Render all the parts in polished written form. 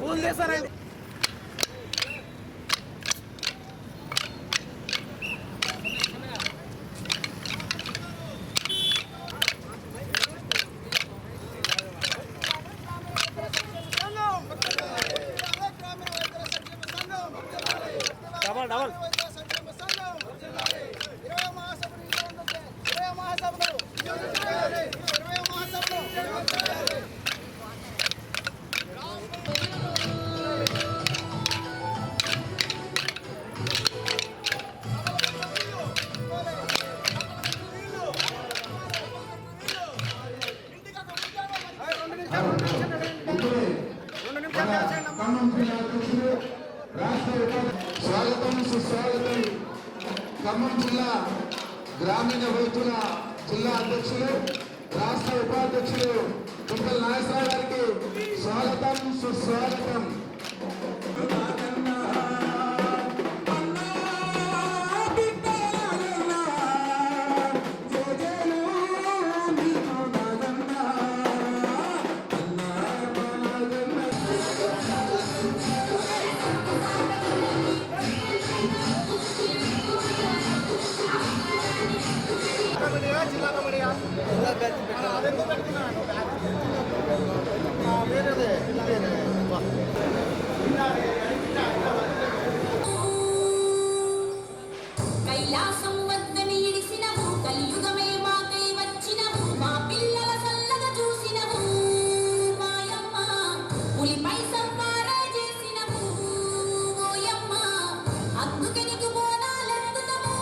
Phone చేస్తారండి. Double double స్వాగతం సుస్వాగతం. ఖమ్మం జిల్లా గ్రామీణ రైతుల జిల్లా అధ్యక్షులు రాష్ట్ర ఉపాధ్యక్షులు కుంటల నాగేశ్వరరావు గారికి స్వాగతం సుస్వాగతం. కైలాసం వద్దని ఇడిసినవు, కలియుగమే మాకై వచ్చినవు, మా పిల్లల సల్లగా చూసినవు మాయమ్మ, పులిపై సంపారే చేసినవు ఓయమ్మ, అందుకే నీకు బోనాలెత్తుతాము.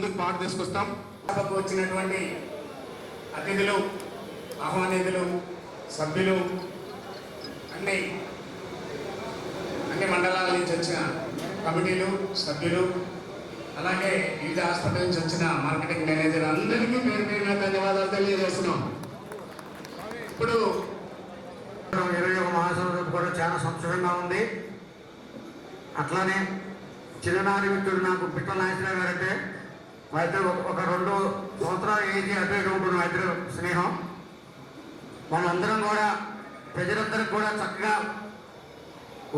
ముందుకు పాటు తీసుకొస్తాం. సభకు వచ్చినటువంటి అతిథులు, ఆహ్వానితులు, సభ్యులు, అన్ని మండలాల నుంచి వచ్చిన కమిటీలు, సభ్యులు, అలాగే వివిధ హాస్పిటల్ నుంచి వచ్చిన మార్కెటింగ్ మేనేజర్ అందరికీ పేరు పేరున ధన్యవాదాలు తెలియజేస్తున్నాం. ఇప్పుడు 21 మహాసభ కూడా చాలా సంతోషంగా ఉంది. అట్లానే చిన్ననాటి మిత్రుడు నాకు పిట్టల నాగేశ్వరరావు గారు అంటే మా ఇద్దరు ఒక 2 సంవత్సరాల ఏజీ అటు ఇటు ఉంటుంది మా ఇద్దరు స్నేహం. మనందరం కూడా ప్రజలందరికీ కూడా చక్కగా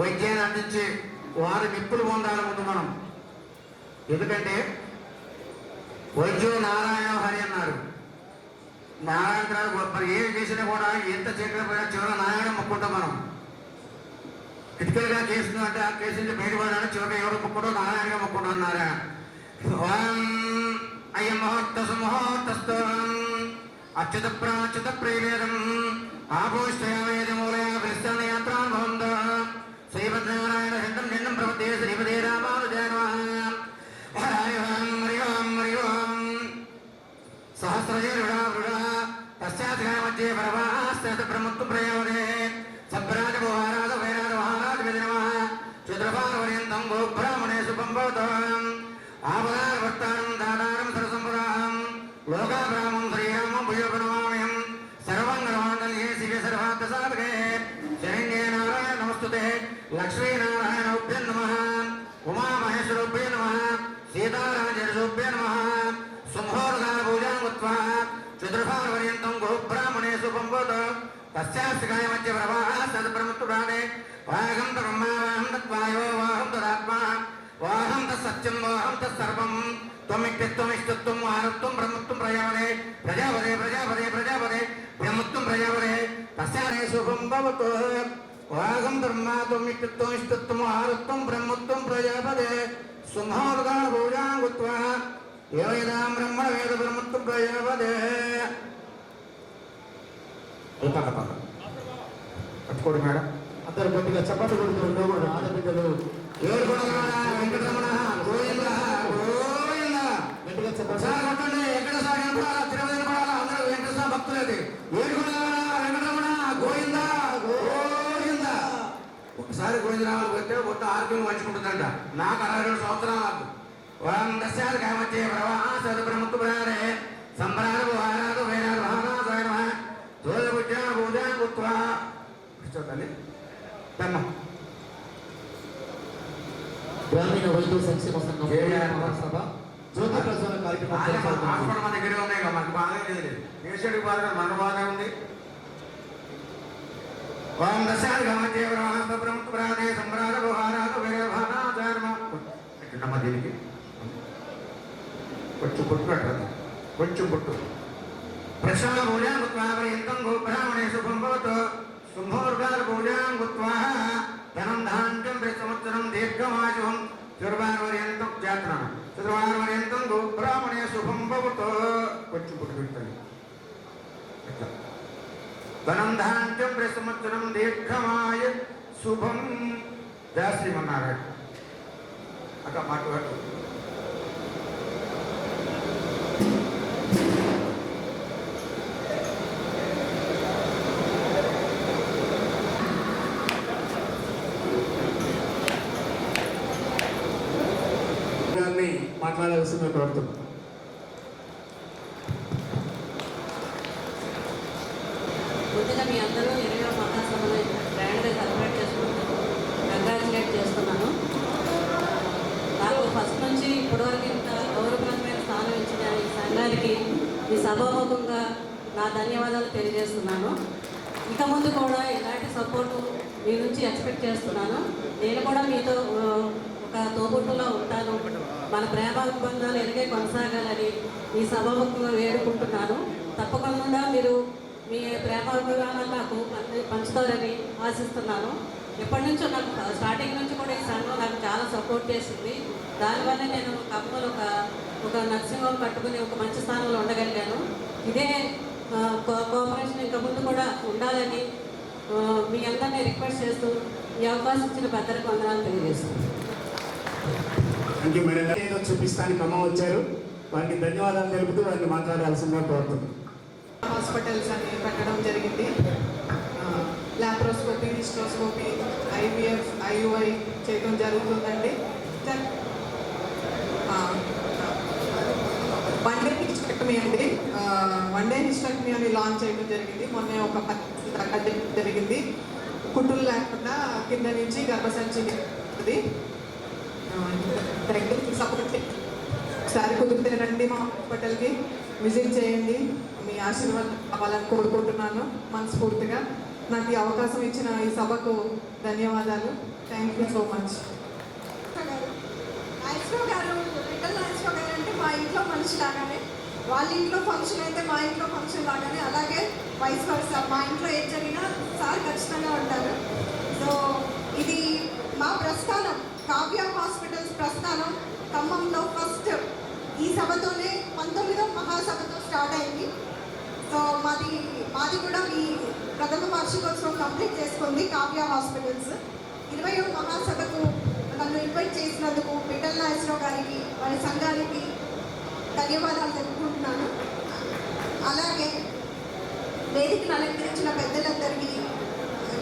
వైద్యాన్ని అందించి వారి నిప్పులు పొందాలి ముందు మనం. ఎందుకంటే వైద్యుడు నారాయణ హరి అన్నారు. నారాయణ మరి ఏమి చేసినా కూడా ఎంత చీకటి పోయినా చివరి నారాయణ మొక్కుంటాం మనం. క్రిటికల్గా కేసు అంటే ఆ కేసు నుంచి బయటపడాలని చివరిగా ఎవరు మొక్కుంటాం? నారాయణగా మొక్కుంటాం. నారాయణ అయ్య మహోత్త సుమహోత్తస్తో అచ్యుత ప్రాచ్యుత ప్రేవేదం ఆపోష్టయావేదమూలయ విస్తరణ యాత్రానుభవం శ్రీమద్నారాయణ చంద్రం నిన్నం ప్రవతే శ్రీపదే రామానుజాయ హరి ఓం హరి ఓం హరి ఓం సహస్రజరుడా వృడా పశ్చాత్గా మధ్య పరవాస్త బ్రహ్మత్వ ప్రయోగే సబ్రాజ భోహారాజ వైరాజ మహారాజ విధనమ క్షుద్రపార్వర్యంతం గోబ్రాహ్మణే శుభం భవతాం ఆపదార్వర్తారం దాదారం సరసంపురాం లోకాబ్రాహ్మం శ్రీరామం భుయోపనమామ్యం సర్వంగమాంగళ్యే శివే సర్వార్థ సాధకే శరణ్యే నారాయణ నమస్తుతే లక్ష్మీనారాయణోభ్యం నమః ఉమామహేశ్వరోభ్యం నమః సీతారామచరితోభ్యం నమః సింహోర్గాన పూజాం కృత్వా క్షుద్రపార్వర్యంతం గోబ్రాహ్మణే శుభం భవతాం తస్యాస్కాయ మధ్య ప్రవాహ సద్బ్రహ్మత్తుడానే వాహం బ్రహ్మావాహం తత్వాయో వాహం తదాత్మా వాహం తత్సత్యం వాహం తత్సర్వం త్వమిష్టత్వం ఆరత్వం బ్రహ్మత్వం ప్రజాపదే ప్రజాపదే ప్రజాపదే ప్రజాపదే బ్రహ్మత్వం ప్రజాపదే తస్యానే శుభం భవతు వాహం బ్రహ్మా త్వమిష్టత్వం ఆరత్వం బ్రహ్మత్వం ప్రజాపదే సింహోర్గా పూజాం కృత్వా ఏవేదాం బ్రహ్మణ వేద బ్రహ్మత్వం ప్రజాపదే పట్టుకోండి మేడం. అందరు గట్టిగా చప్పట్లు కొడుతుంటారు ఆడబిడ్డలు. వెంకటరమణ గోవింద గోవింద గట్టిగా చెప్పండి. ఎక్కడ సాగిన తిరుపతి అందరూ వెంకటేశ్వర భక్తులది. వెంకటరమణ గోవింద గోవింద. ఒకసారి గోవిందరామాలు పోతే మొత్తం ఆరోగ్యం మంచుకుంటుందంట. నాకు 62 సంవత్సరాలు. ఓం దశాది కామచ్చే ప్రవాహ సద్బ్రహ్మత్వ ప్రయారే సంబరాలు ఆరాధ వేరాలు మహారాజాయ నమః పూజా పూజా కృత్వా కూర్చోండి. గ్రామీణ వైద్య సంక్షేమ సంఘం సభ జ్యోతి ప్రసార కార్యక్రమం హాస్పిటల్ మన దగ్గర ఉన్నాయి కదా, మనకు బాగా లేదు. పేషెంట్ బాగా మన బాగా ఉంది. ఓం దశాది కామచ్చే ప్రవాహ సద్బ్రహ్మత్వ ప్రయారే సంబరాలు ఆరాధ వేరాలు మహారాజాయ నమః. ఎక్కడమ్మా దీనికి కొంచెం పుట్టు పెట్టాలి, కొంచెం పుట్టు. ప్రశ్న పూజాం కృత్వా పర్యంతం గోబ్రాహ్మణే శుభం భవతు సింహోర్గాల పూజాం కృత్వా ధనం ధాన్యం ప్రతి సంవత్సరం దీర్ఘమాయుం చతుర్వారపర్యంతం జాతన చతుర్వారపర్యంతం గోబ్రాహ్మణే శుభం భవతు. కొంచెం పుట్టు పెట్టాలి. ధనం ధాన్యం ప్రతి సంవత్సరం దీర్ఘమాయ శుభం. జయశ్రీమన్నారాయణ అక్క మాట్లాడు. మాట్లాడాల్సింది కోరుతున్నాం. ముందుగా మీ అందరూ 20వ మహాసభలో గ్రాండ్గా సెలబ్రేట్ చేసుకుంటున్నాను. కంగ్రాచులేట్ చేస్తున్నాను. నాకు ఫస్ట్ నుంచి ఇప్పటివరకు ఇంత గౌరవప్రదమైన స్థానం ఇచ్చిన ఈ సంఘానికి ఈ సభాముఖంగా నా ధన్యవాదాలు తెలియజేస్తున్నాను. ఇక ముందు కూడా ఇలాంటి సపోర్టు మీ నుంచి ఎక్స్పెక్ట్ చేస్తున్నాను. నేను కూడా మీతో ఒక తోబుట్టులో ఉంటాను. మన ప్రేమాబంధాలు ఎలాగే కొనసాగాలని ఈ సభాముఖంగా వేడుకుంటున్నాను. తప్పకుండా మీరు మీ ప్రేమాభిమానాలు నాకు పంచుతారని ఆశిస్తున్నాను. ఎప్పటి నుంచో నాకు స్టార్టింగ్ నుంచి కూడా ఈ సంఘం నాకు చాలా సపోర్ట్ చేసింది. దానివల్ల నేను కమ్మలు ఒక నర్సింగ్ హోమ్ కట్టుకుని ఒక మంచి స్థానంలో ఉండగలిగాను. ఇదే కోఆపరేషన్ ఇంకా ముందు కూడా ఉండాలని మీ అందరినీ రిక్వెస్ట్ చేస్తూ ఈ అవకాశం ఇచ్చిన పెద్దలకు వందనాలు తెలియజేస్తున్నాను. Thank you madam. ఏదో చూపిస్తానికి అమ్మ వచ్చారు. వారికి ధన్యవాదాలు తెలుపుతూ వారిని మాట్లాడాల్సిందిగా కోరుతున్నాను. హాస్పిటల్స్ అని పెట్టడం జరిగింది. లాప్రోస్కోపీ, హిస్ట్రోస్కోపీ, ఐవీఎఫ్, ఐయుఐ చేయడం జరుగుతుందండి. వన్ డే హిస్టెక్టమీ అండి. వన్ డే హిస్టెక్టమీ అని లాంచ్ చేయడం జరిగింది. మొన్న ఒక 10 జరిగింది. కుట్టులు లేకుండా కింద నుంచి గర్భసంచి సపోర్ట్ ఒకసారి కుదిరితే రండి మా హాస్పిటల్కి విజిట్ చేయండి. మీ ఆశీర్వాదం కావాలని కోరుకుంటున్నాను మనస్ఫూర్తిగా. నాకు ఈ అవకాశం ఇచ్చిన ఈ సభకు ధన్యవాదాలు. Thank you so much. Nageswararao గారు, రిటల్ నాగేశ్వరరావు గారు అంటే మా ఇంట్లో మనిషి లాగానే, వాళ్ళ ఇంట్లో ఫంక్షన్ అయితే మా ఇంట్లో ఫంక్షన్ లాగానే, అలాగే వైస్ వర్సా మా ఇంట్లో ఏం జరిగినా సార్ ఖచ్చితంగా ఉంటారు. సో ఇది మా ప్రస్థానం, కావ్య హాస్పిటల్స్ ప్రస్థానం ఖమ్మంలో ఫస్ట్ ఈ సభతోనే 19వ మహాసభతో స్టార్ట్ అయింది. సో మాది కూడా ఈ ప్రథమ వార్షికోత్సవం కంప్లీట్ చేసుకుంది కావ్య హాస్పిటల్స్. 20వ మహాసభకు నన్ను ఇన్వైట్ చేసినందుకు రిటల్ నాగేశ్వరరావు గారికి, వారి సంఘానికి ధన్యవాదాలు తెలుపుకుంటున్నాను. అలాగే వేదికను అలంకరించిన పెద్దలందరికీ,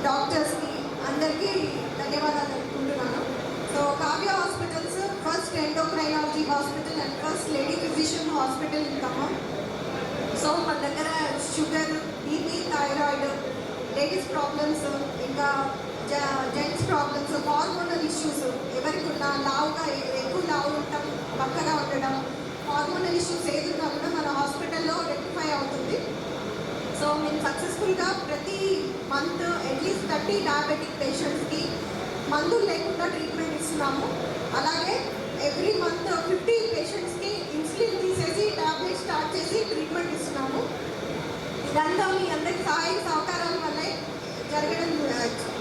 డాక్టర్స్కి అందరికీ ధన్యవాదాలు తెలుపుకుంటున్నాను. So Kavya hospitals first endocrinology hospital and first lady physician hospital in Khammam. So మన దగ్గర sugar, BP, thyroid, ladies problems, ఇంకా జెంట్స్ ప్రాబ్లమ్స్, హార్మోనల్ ఇష్యూస్ ఎవరికి ఉన్నా, లావుగా ఎక్కువ లావు ఉండటం, బక్కగా ఉండడం, హార్మోనల్ ఇష్యూస్ ఏదున్నా కూడా మన హాస్పిటల్లో రెక్టిఫై అవుతుంది. సో మేము సక్సెస్ఫుల్గా ప్రతి మంత్ అట్లీస్ట్ 30 డయాబెటిక్ పేషెంట్స్కి మందులు లేకుండా ట్రీట్మెంట్ ఇస్తున్నాము. అలాగే ఎవ్రీ మంత్ 50 పేషెంట్స్కి ఇన్సులిన్ తీసేసి ట్యాబ్లెట్ స్టార్ట్ చేసి ట్రీట్మెంట్ ఇస్తున్నాము. ఇదంతా మీ అందరికి సహాయ సహకారాల వల్లే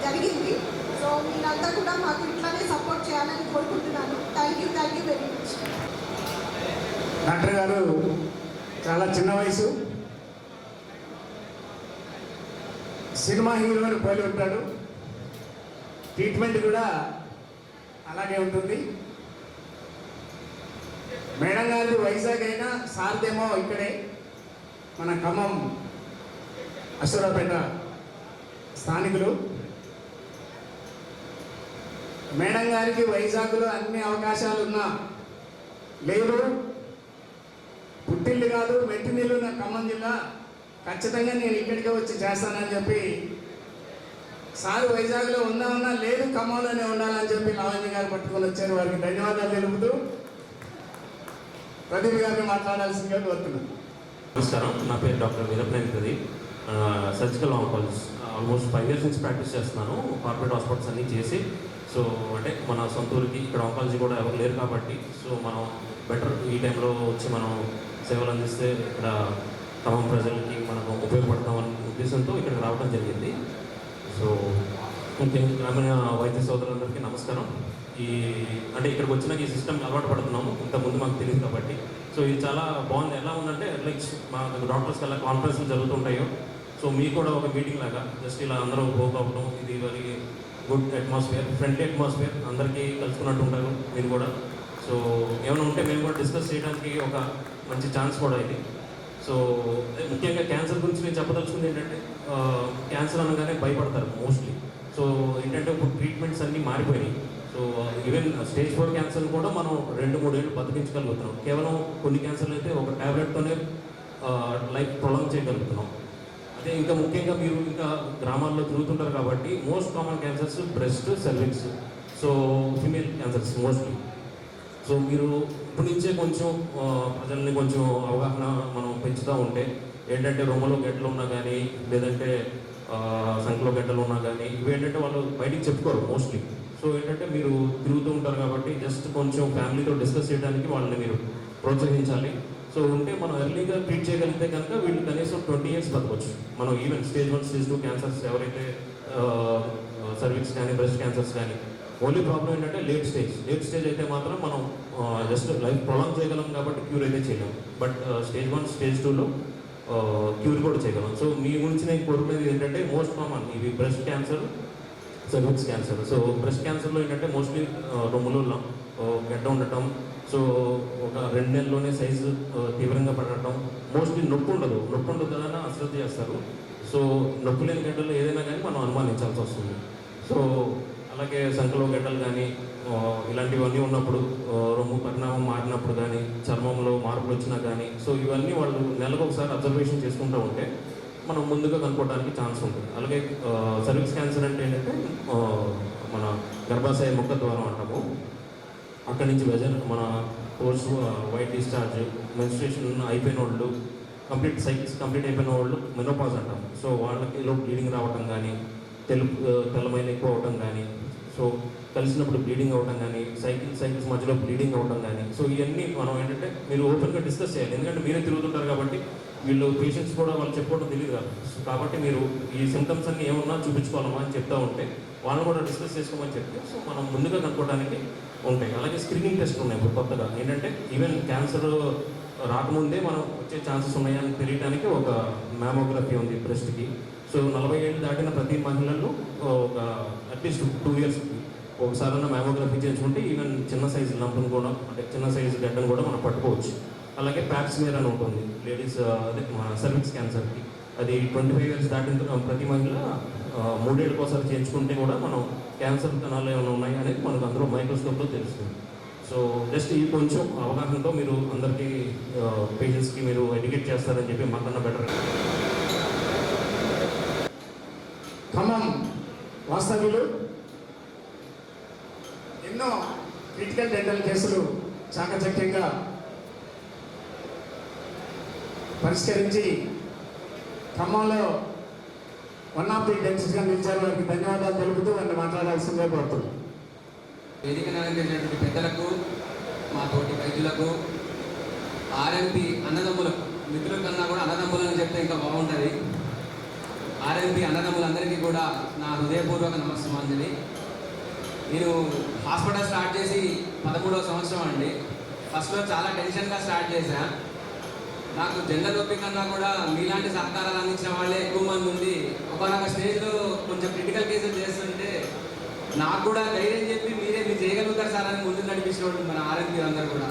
జరిగింది. సో మీరంతా కూడా మాకు ఇట్లానే సపోర్ట్ చేయాలని కోరుకుంటున్నాను. Thank you very much. Doctor గారు చాలా చిన్న వయసు, సినిమా హీరోని పోలి ఉంటాడు. ట్రీట్మెంట్ కూడా అలాగే ఉంటుంది. మేడం గారిది వైజాగ్ అయినా సార్దేమో ఇక్కడే మన ఖమ్మం అశ్వరాపేట స్థానికులు. మేడం గారికి వైజాగ్లో అన్ని అవకాశాలు ఉన్నా లేవు, పుట్టిల్లు కాదు మెట్టినిల్లు నా ఖమ్మం జిల్లా, ఖచ్చితంగా నేను ఇక్కడికే వచ్చి చేస్తానని చెప్పి సార్ వైజాగ్లో ఉందామన్నా లేదు ఖమ్మంలోనే ఉండాలని చెప్పి లావణ్య గారు పట్టుకొని వచ్చారు. వారికి ధన్యవాదాలు తెలుపుతూ ప్రదీప్ గారిని మాట్లాడాల్సిందిగా కోరుతున్నాను. నమస్కారం, నా పేరు doctor Veeraprem Pradeep, surgical oncologist. Almost 5 years నుంచి ప్రాక్టీస్ చేస్తున్నాను కార్పొరేట్ హాస్పిటల్స్ అన్నీ చేసి. సో అంటే మన సొంత ఊరికి ఇక్కడ ఆంకాలజీ కూడా ఎవరు లేరు కాబట్టి, సో మనం బెటర్ ఈ టైంలో వచ్చి మనం సేవలు అందిస్తే ఇక్కడ ఖమ్మం ప్రజలకి మనకు ఉపయోగపడతామనే ఉద్దేశంతో ఇక్కడికి రావడం జరిగింది. సో ముఖ్యంగా గ్రామీణ వైద్య సోదరులందరికీ నమస్కారం. అంటే ఇక్కడికి వచ్చినాక ఈ సిస్టమ్ అలవాటు పడుతున్నాము, ఇంతకుముందు మాకు తెలియదు కాబట్టి. సో ఇది చాలా బాగుంది. ఎలా ఉందంటే లైక్ మా డాక్టర్స్కి ఎలా కాన్ఫరెన్స్లు జరుగుతుంటాయో, సో మీకు కూడా ఒక మీటింగ్ లాగా జస్ట్ ఇలా అందరూ పోక్ అవ్వడం, ఇది very good atmosphere, friendly atmosphere, అందరికీ కలుసుకున్నట్టు ఉంటారు మీరు కూడా. సో ఏమైనా ఉంటే మేము కూడా డిస్కస్ చేయడానికి ఒక మంచి ఛాన్స్ కూడా ఇది. సో ముఖ్యంగా క్యాన్సర్ గురించి నేను చెప్పదలుచుకుంది ఏంటంటే, క్యాన్సర్ అనగానే భయపడతారు మోస్ట్లీ. సో ఏంటంటే ఇప్పుడు ట్రీట్మెంట్స్ అన్నీ మారిపోయినాయి. సో ఈవెన్ స్టేజ్ 4 క్యాన్సర్ కూడా మనం 2-3 ఏళ్ళు బతికించగలుగుతున్నాం. కేవలం కొన్ని క్యాన్సర్లు అయితే ఒక ట్యాబ్లెట్తోనే లైఫ్ ప్రొలాంగ్ చేయగలుగుతున్నాం. అదే ఇంకా ముఖ్యంగా మీరు ఇంకా గ్రామాల్లో తిరుగుతుంటారు కాబట్టి most common cancers breast, cervix, so female cancers mostly. So మీరు ఇప్పటి నుంచే కొంచెం ప్రజల్ని కొంచెం అవగాహన మనం పెంచుతూ ఉంటే ఏంటంటే రొమ్మలో గడ్డలు ఉన్నా కానీ, లేదంటే సంఖ్యలో గడ్డలు ఉన్నా కానీ, ఇవి ఏంటంటే వాళ్ళు బయటికి చెప్పుకోరు మోస్ట్లీ. సో ఏంటంటే మీరు తిరుగుతూ ఉంటారు కాబట్టి జస్ట్ కొంచెం ఫ్యామిలీతో డిస్కస్ చేయడానికి వాళ్ళని మీరు ప్రోత్సహించాలి. సో ఉంటే మనం ఎర్లీగా ట్రీట్ చేయగలిగితే కనుక వీళ్ళు కనీసం 20 years బతకొచ్చు. మనం ఈవెన్ స్టేజ్ 1, స్టేజ్ 2 క్యాన్సర్స్ ఎవరైతే సర్విక్స్ కానీ, బ్రెస్ట్ క్యాన్సర్స్ కానీ, ఓన్లీ ప్రాబ్లం ఏంటంటే లేట్ స్టేజ్ అయితే మాత్రం మనం జస్ట్ లైఫ్ ప్రొలాంగ్ చేయగలం కాబట్టి క్యూర్ అయితే చేయలేం. బట్ స్టేజ్ 1, స్టేజ్ 2లో క్యూర్ కూడా చేయగలం. సో మీ గురించి నేను కోరుకునేది ఏంటంటే మోస్ట్ కామన్ ఇవి breast cancer, cervix cancer. So breast క్యాన్సర్లో ఏంటంటే మోస్ట్లీ రొమ్ములలో గడ్డ ఉండటం, సో ఒక 2 నెలల్లోనే సైజు తీవ్రంగా పడటం, మోస్ట్లీ నొప్పి ఉండదు అని అశ్రద్ధ చేస్తారు. సో నొప్పి లేని గడ్డలు ఏదైనా కానీ మనం అనుమానించాల్సి వస్తుంది. సో అలాగే సంకలో గడ్డలు కానీ ఇలాంటివన్నీ ఉన్నప్పుడు, రొమ్ము పరిణామం మారినప్పుడు కానీ, చర్మంలో మార్పులు వచ్చినా కానీ, సో ఇవన్నీ వాళ్ళు నెలకు ఒకసారి అబ్జర్వేషన్ చేసుకుంటూ ఉంటే మనం ముందుగా కనుక్కోవడానికి ఛాన్స్ ఉంటుంది. అలాగే సర్విక్స్ క్యాన్సర్ అంటే ఏంటంటే మన గర్భాశయ ముఖ ద్వారం అంటాము. అక్కడి నుంచి మన కోర్స్ వైట్ డిశ్చార్జ్, మెన్స్ట్రేషన్ అయిపోయిన వాళ్ళు, సైకిల్స్ కంప్లీట్ అయిపోయిన వాళ్ళు మెనోపాజ్ అంటాము. సో వాళ్ళకి బ్లీడింగ్ రావటం కానీ, తెల్లమైన ఎక్కువ అవటం కానీ, సో కలిసినప్పుడు బ్లీడింగ్ అవ్వడం కానీ, సైకిల్స్ మధ్యలో బ్లీడింగ్ అవ్వడం కానీ, సో ఇవన్నీ మనం ఏంటంటే మీరు ఓపెన్గా డిస్కస్ చేయాలి. ఎందుకంటే మీరే తిరుగుతుంటారు కాబట్టి వీళ్ళు పేషెంట్స్ కూడా వాళ్ళు చెప్పుకోవడం తెలియదు కదా. కాబట్టి మీరు ఈ సిమ్టమ్స్ అన్ని ఏమన్నా చూపించుకోవాలమ్మా అని చెప్తా ఉంటే వాళ్ళని కూడా డిస్కస్ చేసుకోమని చెప్తే సో మనం ముందుగా కనుక్కోవడానికి ఉంటాయి. అలాగే స్క్రీనింగ్ టెస్ట్ ఉన్నాయి ఇప్పుడు కొత్తగా. ఏంటంటే ఈవెన్ క్యాన్సర్ రాకముందే మనం వచ్చే ఛాన్సెస్ ఉన్నాయని తెలియడానికి ఒక మ్యామోగ్రఫీ ఉంది బ్రెస్ట్కి. సో 40 ఏళ్ళు దాటిన ప్రతి మహిళలు ఒక అట్లీస్ట్ 2 ఇయర్స్కి ఒకసారైనా మ్యామోగ్రఫీ చేయించుకుంటే ఈవెన్ చిన్న సైజు లంప్ను కూడా, అంటే చిన్న సైజు గడ్డను కూడా మనం పట్టుకోవచ్చు. అలాగే ప్యాప్స్మియర్ అని ఉంటుంది లేడీస్, అదే మన సర్విక్స్ క్యాన్సర్కి. అది 25 ఇయర్స్ దాటిన ప్రతి మహిళ 3 ఏళ్ళకోసారి చేయించుకుంటే కూడా మనం క్యాన్సర్ కణాలు ఏమైనా ఉన్నాయి అనేది మనకు అందరూ మైక్రోస్కోప్లో తెలుస్తుంది. సో జస్ట్ ఈ కొంచెం అవగాహనతో మీరు అందరికీ పేషెంట్స్కి మీరు ఎడ్యుకేట్ చేస్తారని చెప్పి మాకన్నా బెటర్. ఖమ్మం వాస్తవ్యులు ఎన్నో క్రిటికల్ డెంటల్ కేసులు చాకచక్యంగా పరిష్కరించి ఖమ్మంలో వన్ ఆఫ్ ది డెంటిస్ట్గా నిలిచారు. వారికి ధన్యవాదాలు తెలుపుతూ వారిని మాట్లాడాల్సిందే కోరుతున్నాను. వేదికను అలంకరించినటువంటి పెద్దలకు, మా తోటి వైద్యులకు, ఆర్ఎంపీ అన్నదమ్ములకు, మిత్రుల కన్నా కూడా అన్నదమ్ములని చెప్తే ఇంకా బాగుంటుంది. ఆర్ఎంపీ అన్నదమ్ములందరికీ కూడా నా హృదయపూర్వక నమస్కారాంజలి. నేను హాస్పిటల్ స్టార్ట్ చేసి 13వ సంవత్సరం అండి. ఫస్ట్లో చాలా టెన్షన్గా స్టార్ట్ చేశా. నాకు జనరల్ ఓపీ కన్నా కూడా మీలాంటి సహకారాలు అందించిన వాళ్ళే ఎక్కువ మంది ఉంది. ఒకనొక స్టేజ్లో కొంచెం క్రిటికల్ కేసులు చేస్తుంటే నాకు కూడా ధైర్యం చెప్పి మీరు చేయగలుగుతారు సార్ అని ముందు నడిపించేవాళ్ళు మన ఆర్ఎంపీ అందరూ కూడా.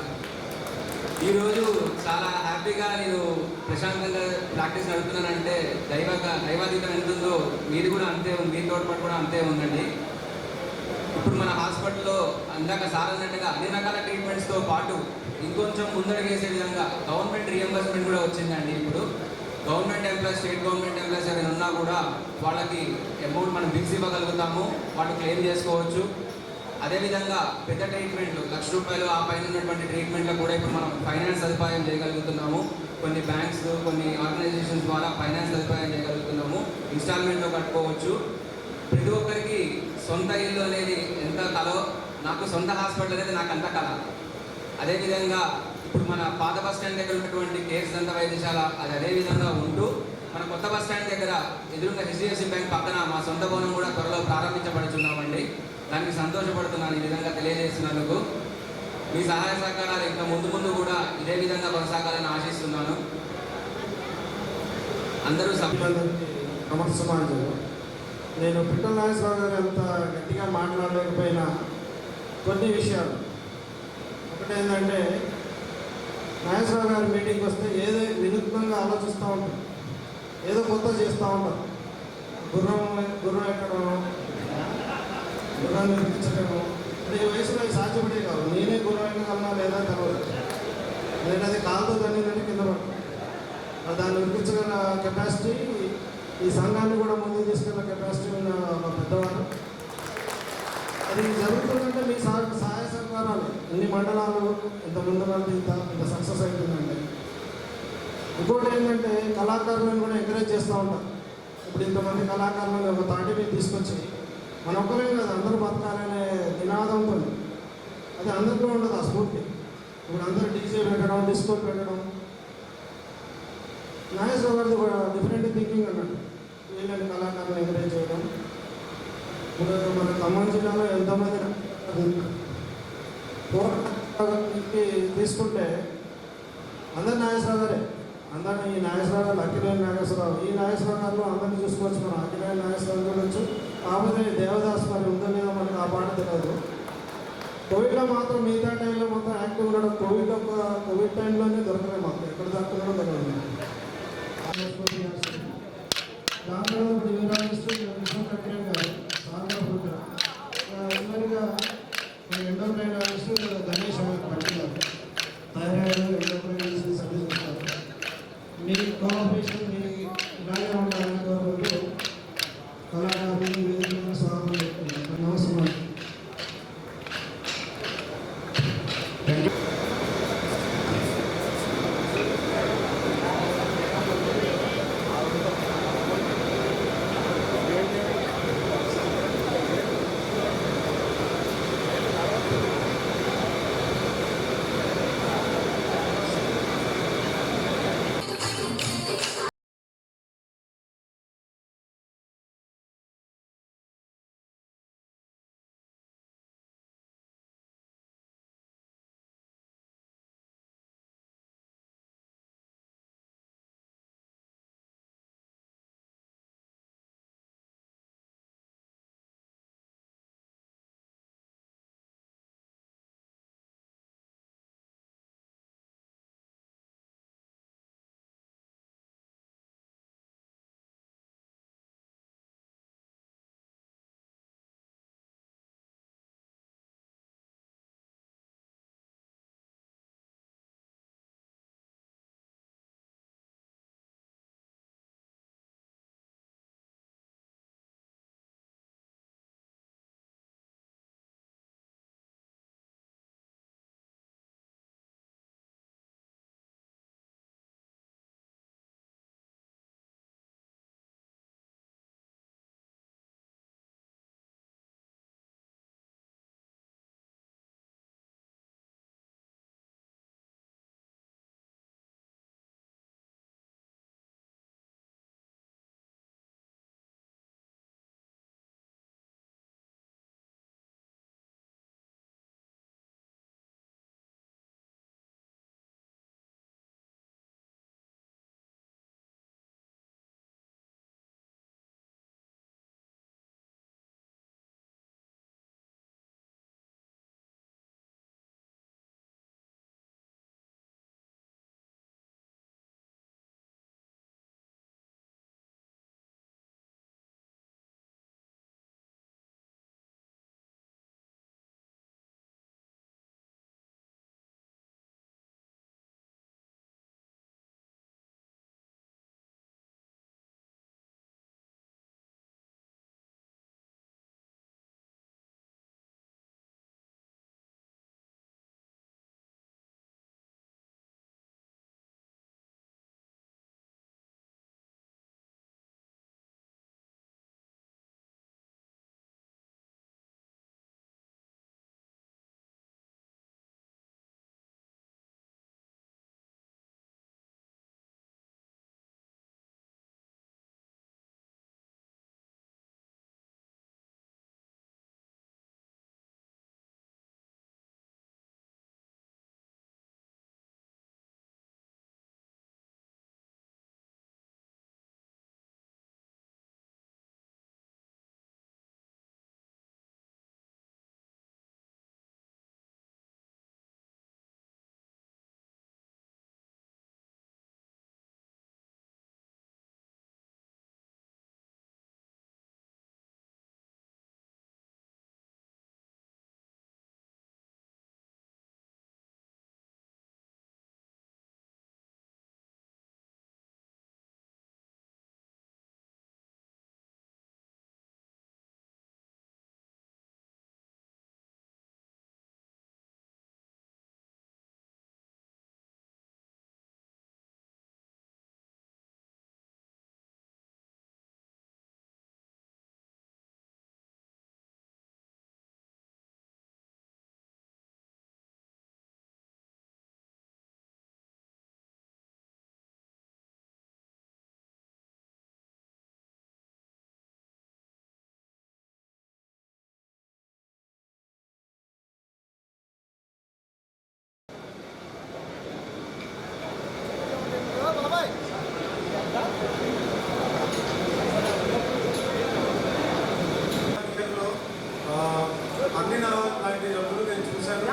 ఈరోజు చాలా హ్యాపీగా నేను ప్రశాంతంగా ప్రాక్టీస్ నడుపుతున్నానంటే దైవాధీతం ఎంత ఉందో మీది కూడా అంతే ఉంది, మీ తోడ్పాటు కూడా అంతే ఉందండి. ఇప్పుడు మన హాస్పిటల్లో అందాక సార్ అన్నట్టుగా అన్ని రకాల ట్రీట్మెంట్స్తో పాటు ఇంకొంచెం ముందడుగేసే విధంగా గవర్నమెంట్ రియంబర్స్మెంట్ కూడా వచ్చిందండి. ఇప్పుడు government employees, state government employees ఏమైనా ఉన్నా కూడా వాళ్ళకి అమౌంట్ మనం బిల్స్ ఇవ్వగలుగుతాము, వాళ్ళు క్లెయిమ్ చేసుకోవచ్చు. అదేవిధంగా పెద్ద ట్రీట్మెంట్లు ₹1,00,000 ఆ పైన ఉన్నటువంటి ట్రీట్మెంట్లో కూడా ఇప్పుడు మనం ఫైనాన్స్ సదుపాయం చేయగలుగుతున్నాము. కొన్ని బ్యాంక్స్, కొన్ని ఆర్గనైజేషన్స్ ద్వారా ఫైనాన్స్ సదుపాయం చేయగలుగుతున్నాము. ఇన్స్టాల్మెంట్లో కట్టుకోవచ్చు. ప్రతి ఒక్కరికి సొంత ఇల్లు అనేది ఎంత కలో, నాకు సొంత హాస్పిటల్ అనేది నాకు అంత కళ. అదేవిధంగా ఇప్పుడు మన పాత బస్ స్టాండ్ దగ్గర ఉన్నటువంటి కేర్స్ దంత వైద్యశాల అది అదేవిధంగా ఉంటూ మన కొత్త బస్ స్టాండ్ దగ్గర ఎదురుగా HDFC బ్యాంక్ పక్కన మా సొంత భవనం కూడా త్వరలో ప్రారంభించబడుతున్నామండి. దానికి సంతోషపడుతున్నాను ఈ విధంగా తెలియజేసినందుకు. మీ సహాయ సహకారాలు ఇంకా ముందు కూడా ఇదే విధంగా కొనసాగాలని ఆశిస్తున్నాను. అందరూ నమస్కారం. నేను పిట్టల నాగేశ్వరరావు గారు ఎంత గట్టిగా మాట్లాడలేకపోయినా కొన్ని విషయాలు, ఒకటి ఏంటంటే నాగేశ్వరరావు గారి మీటింగ్కి వస్తే ఏదో వినూత్నంగా ఆలోచిస్తూ ఉంటారు, ఏదో కొత్త చేస్తూ ఉంటారు. గుర్రం ఎక్కడం, గుర్రాన్ని వినిపించడము, అంటే ఈ వయసులో సాధ్యపడే కాదు. నేనే గుర్రం ఎక్కగలనా లేదా తెలియదు, నేను అది కాలుతో దాన్ని కింద పడతాను. దాన్ని వినిపించగల కెపాసిటీ, ఈ సంఘాన్ని కూడా ముందుకు తీసుకెళ్ళిన కెపాసిటీ ఉన్న ఒక పెద్దవారు. అది జరుగుతుందంటే మీ సహాయ సహకారాలు, ఇన్ని మండలాలు ఇంతమంది మంది ఇంత సక్సెస్ అవుతుందంటే. ఇంకోటి ఏంటంటే కళాకారులను కూడా ఎంకరేజ్ చేస్తూ ఉంటారు. ఇప్పుడు ఇంతమంది కళాకారులను ఒక తాటి మీద తీసుకొచ్చి మన ఒక్కరే కాదు అందరూ బతకాలనే నినాదంతో, అది అందరిలో ఉండదు ఆ స్ఫూర్తి. ఇప్పుడు అందరూ డీజే పెట్టడం, డిస్కో పెట్టడం. నాగేశ్వర గారిది కూడా డిఫరెంట్ థింకింగ్ అన్నట్టు, వీళ్ళని కళాకారులను ఎంకరేజ్ చేయడం. ఇప్పుడు మన ఖమ్మం జిల్లాలో ఎంతోమంది తీసుకుంటే అందరు నాగేశ్వరరావు గారే. అందరినీ ఈ నాగేశ్వరరావు గారు, అక్కినేని నాగేశ్వరరావు, ఈ నాగేశ్వరరావు గారు అందరినీ చూసుకోవచ్చు. మనం అక్కినేని నాగేశ్వరరావు చూడవచ్చు, కాకపోతే దేవదాస్ మరి ఉందో లేదో మనకు ఆ పాట తెలియదు. కోవిడ్లో మాత్రం మిగతా టైంలో మొత్తం యాక్టివ్ ఉండడం, కోవిడ్ టైంలోనే దొరకలేదు మాకు, ఎక్కడ దొరకడం తెలియదు. దాంట్లో ఇప్పుడు యూరాలజిస్ట్ విశ్వం కట్టిన గారు సార్గా అందరిగా ఎండోక్రైనాలజిస్ట్ గణేష్ పట్టినారు. థైరాయిడ్ ఎండోక్రైనాలజిస్ట్ సర్వీస్ ఇస్తారు. మీ కోఆపరేషన్ మీ ఇలాగే ఉండాలని కోరుకుంటూ కళాకారులు వేదికలను స్వాగతం చెప్తున్నారు. నమస్కారం.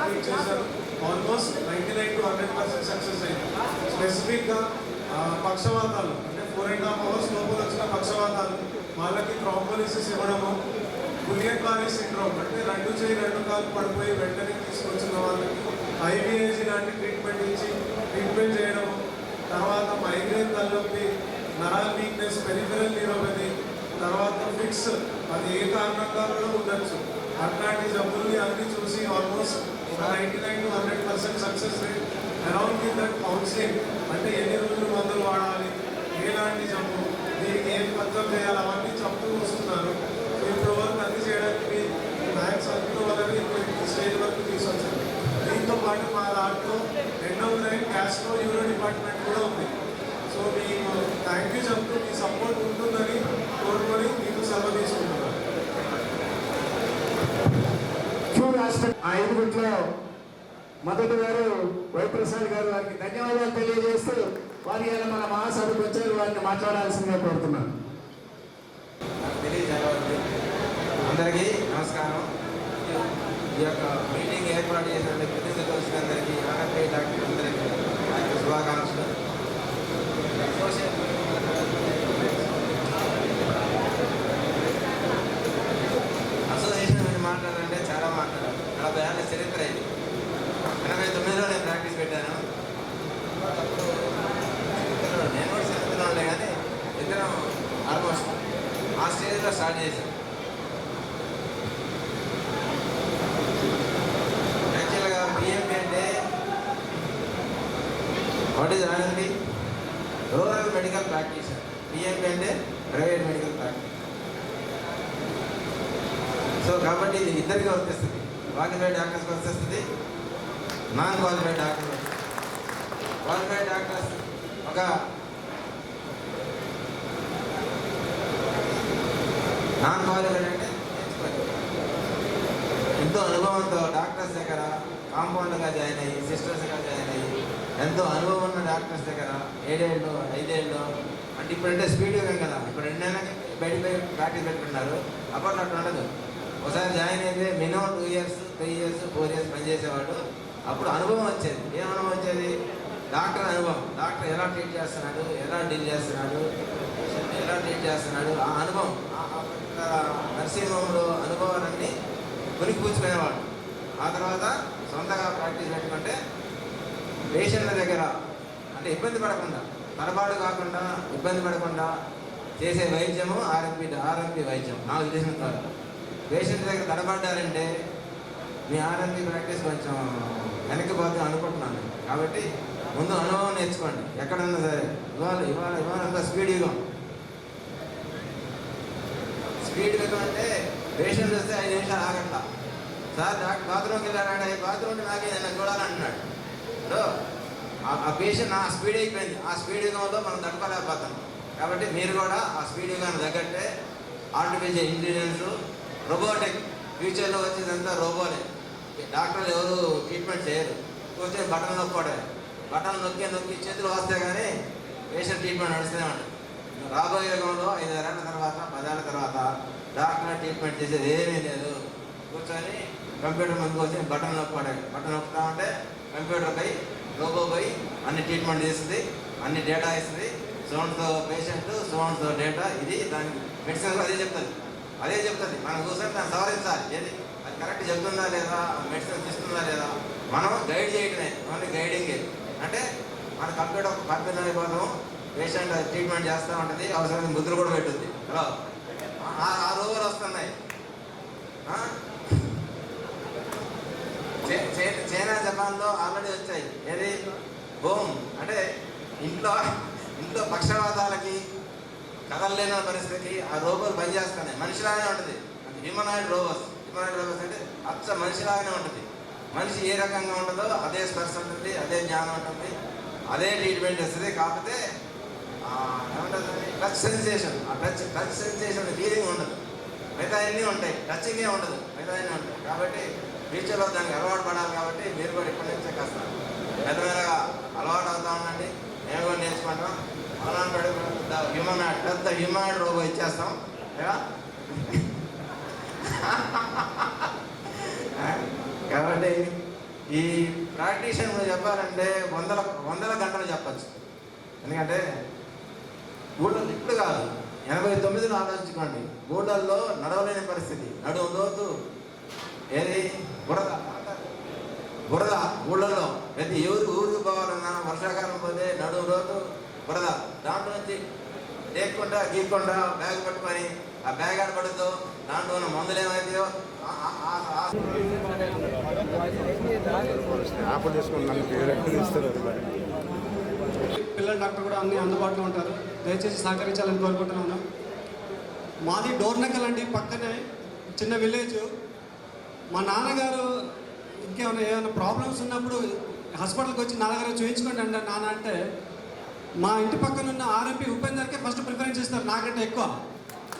ట్రీట్ చేశారు. ఆల్మోస్ట్ 99 to 100% సక్సెస్ అయింది. స్పెసిఫిక్గా పక్షవాతాలు అంటే 4.5 hours లోపల వచ్చిన పక్షవాతాలు వాళ్ళకి థ్రాంబోలిసిస్ ఇవ్వడము, గులియన్-బారీ సిండ్రోమ్ అంటే 2 చేయి 2 కాలు పడిపోయి వెంటనే తీసుకొచ్చిన వాళ్ళకి ఐబిఐజీ లాంటి ట్రీట్మెంట్ ఇచ్చి ట్రీట్మెంట్ చేయడము, తర్వాత మైగ్రేన్ తలనొప్పి, నరాల్ వీక్నెస్, పెరిఫెరల్ న్యూరోపతి, తర్వాత ఫిక్స్ అది ఏ కారణంగా కూడా ఉండొచ్చు. అట్లాంటి జబ్బుల్ని అన్ని చూసి almost 99 to 100% success rate. Around with that counselling అంటే ఎన్ని రోజులు మందులు వాడాలి, ఎలాంటి జబ్బు, దీనికి ఏం పద్ధం చేయాలి అవన్నీ చెప్తూ వస్తున్నారు. ఇప్పుడు వరకు అన్ని చేయడానికి మ్యాథ్స్ అనుకున్న వాళ్ళని స్టేజ్ వరకు తీసుకొచ్చారు. దీంతో పాటు మా దాంట్లో ఎండోక్రైన్, గ్యాస్ట్రో, యూరో డిపార్ట్మెంట్ కూడా ఉంది. సో మీకు థ్యాంక్ యూ చెప్తూ మీ సపోర్ట్ ఉంటుందని కోరుకొని మీకు సెలవు తీసుకుంటున్నాను. రాష్ట్ర 5 మొదటి వారు వైప్రసాద్ గారు, వారికి ధన్యవాదాలు తెలియజేస్తూ వారి మన మహాసభకు వచ్చారు, వారిని మాట్లాడాల్సిందిగా కోరుతున్నాను. అందరికీ నమస్కారం. ఈ యొక్క మీటింగ్ ఏర్పాటు చేసిన ప్రతి సదస్సులందరికీ, ఆర్ఎంపీ డాక్టర్ అందరికీ శుభాకాంక్షలు. అసోసియేషన్ గురించి మాట్లాడాలంటే చాలా మాట్లాడాలి. 40 ఏళ్ళ చరిత్ర ఇది. 89లో నేను ప్రాక్టీస్ పెట్టాను. నేను కూడా చరిత్రలో ఉండే కానీ ఇద్దరం ఆల్మోస్ట్ ఆ స్టేజ్లో స్టార్ట్ చేశాను. యాక్చువల్గా పిఎంపీ అంటే what is RMP? Rural medical practice. PMP అంటే ప్రైవేట్ మెడికల్ ప్రాక్టీస్. సో కాబట్టి ఇది ఇద్దరికి వర్తిస్తుంది. క్వాలిఫైడ్ డాక్టర్స్కి వర్తిస్తుంది, non qualified doctors. Qualified doctors ఒక నాన్ క్వాలిఫైడ్ అంటే ఎంతో అనుభవంతో డాక్టర్స్ దగ్గర కాంపౌండర్గా జాయిన్ అయ్యి, సిస్టర్స్గా జాయిన్ అయ్యి, ఎంతో అనుభవం ఉన్న డాక్టర్స్ దగ్గర 7 ఏళ్ళు 5 ఏళ్ళు అంటే ఇప్పుడంటే స్పీడ్గా కదా, ఇప్పుడు 2 నెలలకి బయటపై ప్రాక్టీస్ పెట్టుకున్నారు. అప్పట్లో అట్లా ఉండదు. ఒకసారి జాయిన్ అయితే మినిమం 2 years 3 years 4 years పనిచేసేవాడు. అప్పుడు అనుభవం వచ్చేది. ఏం అనుభవం వచ్చేది? డాక్టర్ అనుభవం. డాక్టర్ ఎలా ట్రీట్ చేస్తున్నాడు, ఎలా డీల్ చేస్తున్నాడు, ఎలా ట్రీట్ చేస్తున్నాడు, ఆ అనుభవం, నర్సింగ్ హోమ్లో అనుభవాలన్నీ కొనిపుచ్చుకునేవాడు. ఆ తర్వాత సొంతగా ప్రాక్టీస్ పెట్టుకుంటే పేషెంట్ల దగ్గర అంటే ఇబ్బంది పడకుండా, తరబాటు కాకుండా, ఇబ్బంది పడకుండా చేసే వైద్యము ఆర్ఎంపీ వైద్యం. నాకు తెలిసిన ద్వారా పేషెంట్ దగ్గర తడబడ్డారంటే మీ ఆర్ఎంపీ ప్రాక్టీస్ కొంచెం వెనక్కిపోతే అనుకుంటున్నాను. కాబట్టి ముందు అనుభవం నేర్చుకోండి. ఎక్కడన్నా సరే ఇవాళ స్పీడ్ యుగం. స్పీడ్ యుగం అంటే పేషెంట్ వస్తే 5 నిమిషాలు ఆగట్లా. సార్ డాక్టర్ బాత్రూమ్కి వెళ్ళాడంటే బాత్రూమ్ నాకే నేను చూడాలంటున్నాడు. సో ఆ పేషెంట్ ఆ స్పీడ్ అయిపోయింది. ఆ స్పీడ్ యుగంలో మనం తట్టుకోలేకపోతాం. కాబట్టి మీరు కూడా ఆ స్పీడ్ యుగాన్ని తగ్గట్టే ఆర్టిఫిషియల్ ఇంటెలిజెన్స్, రోబోటిక్ ఫ్యూచర్లో వచ్చేదంతా రోబోనే. డాక్టర్లు ఎవరు ట్రీట్మెంట్ చేయరు. కూర్చొని బటన్ నొక్కడే, బటన్ నొక్కి చేతులు వస్తే కానీ పేషెంట్ ట్రీట్మెంట్ నడుస్తూనే ఉంటుంది. రాబోయే యుగంలో 5 ఏళ్ళ తర్వాత 10 ఏళ్ళ తర్వాత డాక్టర్ ట్రీట్మెంట్ చేసేది ఏమీ లేదు. కూర్చొని కంప్యూటర్ ముందుకు వచ్చి బటన్ నొక్కడే, బటన్ నొక్కుతా ఉంటే కంప్యూటర్ పోయి రోబో పోయి అన్ని ట్రీట్మెంట్ చేస్తుంది, అన్ని డేటా ఇస్తుంది. సౌండ్తో పేషెంట్, సౌండ్తో డేటా. ఇది దాని మెడిసిన్ అదే చెప్తుంది. మనం కూర్చొని దాన్ని సవరించాలి. ఏది అది కరెక్ట్ చెప్తుందా లేదా, మెడిసిన్ ఇస్తుందా లేదా, మనం గైడ్ చేయటమే. ఓన్లీ గైడింగ్ అంటే మన కంప్యూటర్ అయిపోతాం. పేషెంట్ ట్రీట్మెంట్ చేస్తూ ఉంటుంది. అవసరమైన ముద్ర కూడా పెట్టుద్ది. హలో ఆ రోబోలు వస్తున్నాయి. చైనా, జపాన్లో ఆల్రెడీ వచ్చాయి. ఏది హోమ్ అంటే ఇంట్లో పక్షవాతాలకి, కదలలేని పరిస్థితికి ఆ రోబోలు పనిచేస్తున్నాయి. మనిషిలాగానే ఉంటుంది. హ్యూమనాయిడ్ రోబోస్ అంటే అచ్చ మనిషిలాగానే ఉంటుంది. మనిషి ఏ రకంగా ఉంటుందో అదే స్పర్శ ఉంటుంది, అదే జ్ఞానం ఉంటుంది, అదే ట్రీట్మెంట్ ఇస్తుంది. కాకపోతే ఏమంటుంది టచ్ సెన్సేషన్. ఆ టచ్ సెన్సేషన్ ఫీలింగ్ ఉండదు. మిగతా అన్నీ ఉంటాయి, టచింగే ఉండదు, మిగతా అన్నీ ఉంటాయి. కాబట్టి ఫ్యూచర్లో దానికి అలవాటు పడాలి. కాబట్టి మీరు కూడా ఇప్పటి నుంచే కాస్త మెల్లమెల్లగా అలవాటు అవుతా ఉండండి. మేము కూడా నేర్చుకుంటాం. అలాంటి హ్యూమనాయిడ్ రోబో ఇచ్చేస్తాం. కాబట్టి ఈ ప్రాక్టీషన్ చెప్పాలంటే వందల గంటలు చెప్పచ్చు. ఎందుకంటే ఊళ్ళో ఇప్పుడు కాదు, 89లో ఆలోచించుకోండి. ఊళ్ళల్లో నడవలేని పరిస్థితి, నడుము లోతు, ఏది బురద ఊళ్ళల్లో. ప్రతి ఊరికి పోవాలన్నా వర్షాకాలం పోతే నడుము లోతు బురద, దాంట్లో నుంచి లేకుండా గీక్కుండా బ్యాగ్ పట్టుకొని ఆ బ్యాగ్ ఆడపడుతూ దాంట్లో ఉన్న మందులు ఏమైతాయో పిల్లల డాక్టర్ కూడా అన్ని అందుబాటులో ఉంటారు. దయచేసి సహకరించాలని కోరుకుంటున్నాను. మాది డోర్నకల్ అండి, పక్కనే చిన్న విలేజ్. మా నాన్నగారు ఏమైనా ప్రాబ్లమ్స్ ఉన్నప్పుడు హాస్పిటల్కి వచ్చి నాన్నగారు చూపించుకోండి అంటే నాన్న అంటే మా ఇంటి పక్కన ఉన్న ఆర్ఎంపీ ఉపేందర్కే ఫస్ట్ ప్రిఫరెన్స్ ఇస్తారు నాకంటే ఎక్కువ.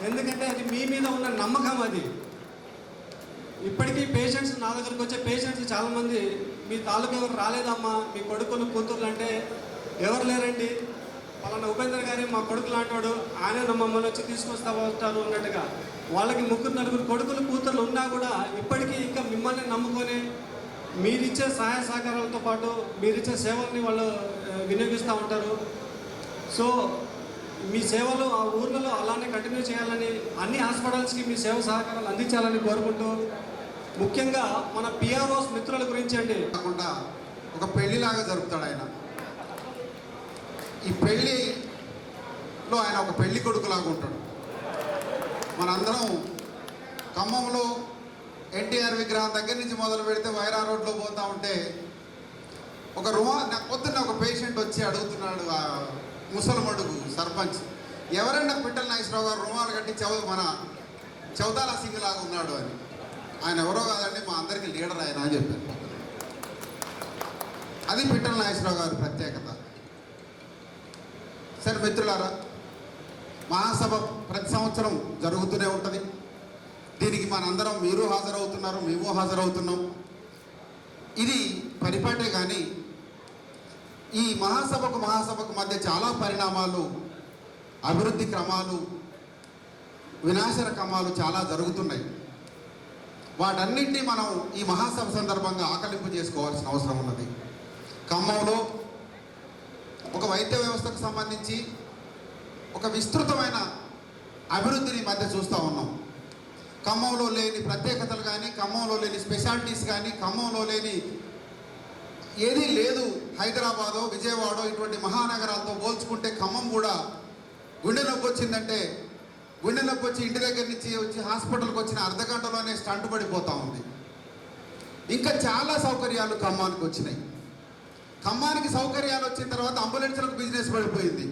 ఎందుకంటే అది మీ మీద ఉన్న నమ్మకం. అది ఇప్పటికీ పేషెంట్స్ నా దగ్గరకు వచ్చే పేషెంట్స్ చాలామంది మీ తాలూకు ఎవరు రాలేదమ్మా, మీ కొడుకులు కూతుర్లు అంటే ఎవరు లేరండి, పలానా ఉపేందర్ గారే మా కొడుకు లాంటివాడు, ఆయన మమ్మల్ని వచ్చి తీసుకొస్తారు అన్నట్టుగా. వాళ్ళకి 3-4 కొడుకులు కూతుర్లు ఉన్నా కూడా ఇప్పటికీ ఇంకా మిమ్మల్ని నమ్ముకొని మీరిచ్చే సహాయ సహకారాలతో పాటు మీరిచ్చే సేవల్ని వాళ్ళు వినియోగిస్తూ ఉంటారు. సో మీ సేవలు ఆ ఊర్లలో అలానే కంటిన్యూ చేయాలని, అన్ని హాస్పిటల్స్కి మీ సేవ సహకారాలు అందించాలని కోరుకుంటూ, ముఖ్యంగా మన పిఆర్ఓస్ మిత్రుల గురించి అండి. కాకుండా ఒక పెళ్లిలాగా జరుపుతాడు ఆయన. ఈ పెళ్ళిలో ఆయన ఒక పెళ్లి కొడుకులాగా ఉంటాడు. మనందరం ఖమ్మంలో ఎన్టీఆర్ విగ్రహం దగ్గర నుంచి మొదలు పెడితే వైరా రోడ్లో పోతూ ఉంటే ఒక పొద్దున్న ఒక పేషెంట్ వచ్చి అడుగుతున్నాడు, ఆ ముసలమడుగు సర్పంచ్, ఎవరైనా పిట్టల నాగేశ్వరరావు గారు రుమాలు కట్టి మన చౌదాలా సింగ్ లాగా ఉన్నాడు అని. ఆయన ఎవరో కాదండి, మా అందరికీ లీడర్ ఆయన అని చెప్పారు. అది పిట్టల నాగేశ్వరరావు గారి ప్రత్యేకత. సరే మిత్రులారా, మహాసభ ప్రతి సంవత్సరం జరుగుతూనే ఉంటుంది. దీనికి మనందరం మీరు హాజరవుతున్నారు, మేము హాజరవుతున్నాం. ఇది పరిపాటే కానీ ఈ మహాసభకు మధ్య చాలా పరిణామాలు, అభివృద్ధి క్రమాలు, వినాశన క్రమాలు చాలా జరుగుతున్నాయి. వాటన్నింటినీ మనం ఈ మహాసభ సందర్భంగా ఆకలింపు చేసుకోవాల్సిన అవసరం ఉన్నది. ఖమ్మంలో ఒక వైద్య వ్యవస్థకు సంబంధించి ఒక విస్తృతమైన అభివృద్ధిని మధ్య చూస్తూ ఉన్నాం. ఖమ్మంలో లేని ప్రత్యేకతలు కానీ, ఖమ్మంలో లేని స్పెషాలిటీస్ కానీ, ఖమ్మంలో లేని ఏదీ లేదు. హైదరాబాదో విజయవాడో ఇటువంటి మహానగరాలతో పోల్చుకుంటే ఖమ్మం కూడా గుండె నొప్పి వచ్చిందంటే, గుండె నొప్పి వచ్చి ఇంటి దగ్గర నుంచి వచ్చి హాస్పిటల్కి వచ్చిన అర్ధ గంటలోనే స్టంట్ పడిపోతూ ఉంది. ఇంకా చాలా సౌకర్యాలు ఖమ్మానికి వచ్చినాయి. ఖమ్మానికి సౌకర్యాలు వచ్చిన తర్వాత అంబులెన్స్లకు బిజినెస్ పడిపోయింది.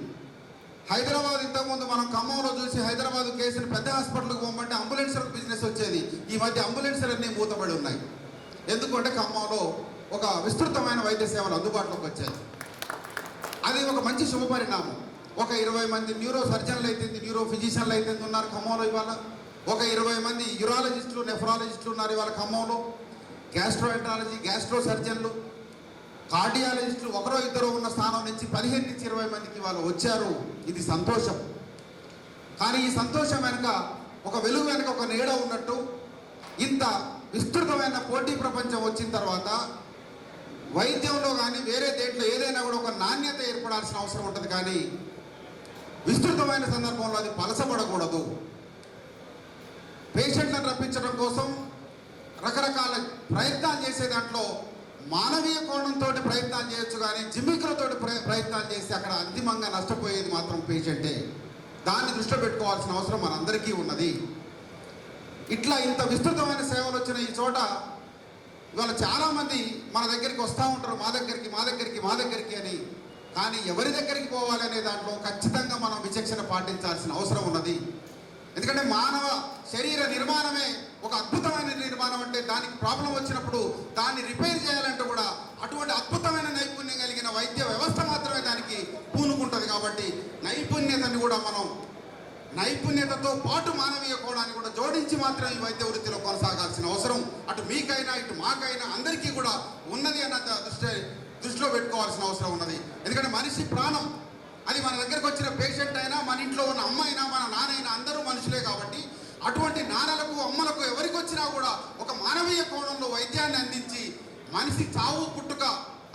హైదరాబాద్ ఇంతకుముందు మనం ఖమ్మంలో చూసి హైదరాబాద్ కేసులు పెద్ద హాస్పిటల్కి పోమంటే అంబులెన్స్లకు బిజినెస్ వచ్చేది. ఈ మధ్య అంబులెన్స్లన్నీ మూతపడి ఉన్నాయి. ఎందుకంటే ఖమ్మంలో ఒక విస్తృతమైన వైద్య సేవలు అందుబాటులోకి వచ్చాయి. అది ఒక మంచి శుభపరిణామం. ఒక 20 మంది న్యూరో సర్జన్లు అయితే, న్యూరో ఫిజిషియన్లు అయితే ఉన్నారు ఖమ్మంలో ఇవాళ. ఒక 20 మంది యూరాలజిస్టులు, నెఫ్రాలజిస్టులు ఉన్నారు ఇవాళ ఖమ్మంలో. గ్యాస్ట్రోఎంట్రాలజీ, గ్యాస్ట్రో సర్జన్లు, కార్డియాలజిస్టులు ఒకరో ఇద్దరు ఉన్న స్థానం నుంచి 15 నుంచి 20 మందికి వాళ్ళు వచ్చారు. ఇది సంతోషం. కానీ ఈ సంతోషం వెనుక ఒక వెలుగు వెనుక ఒక నీడ ఉన్నట్టు, ఇంత విస్తృతమైన పోటీ ప్రపంచం వచ్చిన తర్వాత వైద్యంలో కానీ వేరే దేంట్లో ఏదైనా కూడా ఒక నాణ్యత ఏర్పడాల్సిన అవసరం ఉంటుంది. కానీ విస్తృతమైన సందర్భంలో అది పలసపడకూడదు. పేషెంట్లను రప్పించడం కోసం రకరకాల ప్రయత్నాలు చేసే దాంట్లో మానవీయ కోణంతో ప్రయత్నాలు చేయొచ్చు, కానీ జిమ్మికులతో ప్రయత్నాలు చేస్తే అక్కడ అంతిమంగా నష్టపోయేది మాత్రం పేషెంటే. దాన్ని దృష్టిలో పెట్టుకోవాల్సిన అవసరం మనందరికీ ఉన్నది. ఇట్లా ఇంత విస్తృతమైన సేవలు వచ్చిన ఈ చోట ఇవాళ చాలామంది మన దగ్గరికి వస్తూ ఉంటారు, మా దగ్గరికి అని. కానీ ఎవరి దగ్గరికి పోవాలి అనే దాంట్లో ఖచ్చితంగా మనం విచక్షణ పాటించాల్సిన అవసరం ఉన్నది. ఎందుకంటే మానవ శరీర నిర్మాణమే ఒక అద్భుతమైన నిర్మాణం. అంటే దానికి ప్రాబ్లం వచ్చినప్పుడు దాన్ని రిపేర్ చేయాలంటే కూడా అటువంటి అద్భుతమైన నైపుణ్యం కలిగిన వైద్య వ్యవస్థ మాత్రమే దానికి పూనుకుంటుంది. కాబట్టి నైపుణ్యతని కూడా మనం నైపుణ్యతతో పాటు మానవీయ కోణాన్ని కూడా జోడించి మాత్రం ఈ వైద్య వృత్తిలో కొనసాగాల్సిన అవసరం అటు మీకైనా ఇటు మాకైనా అందరికీ కూడా ఉన్నది అన్న దృష్టిలో పెట్టుకోవాల్సిన అవసరం ఉన్నది. ఎందుకంటే మనిషి ప్రాణం, అది మన దగ్గరకు వచ్చిన పేషెంట్ అయినా, మన ఇంట్లో ఉన్న అమ్మ అయినా, మన నాన్నైనా అందరూ మనుషులే. కాబట్టి అటువంటి నాన్నలకు, అమ్మలకు ఎవరికి వచ్చినా కూడా ఒక మానవీయ కోణంలో వైద్యాన్ని అందించి మనిషి చావు పుట్టుక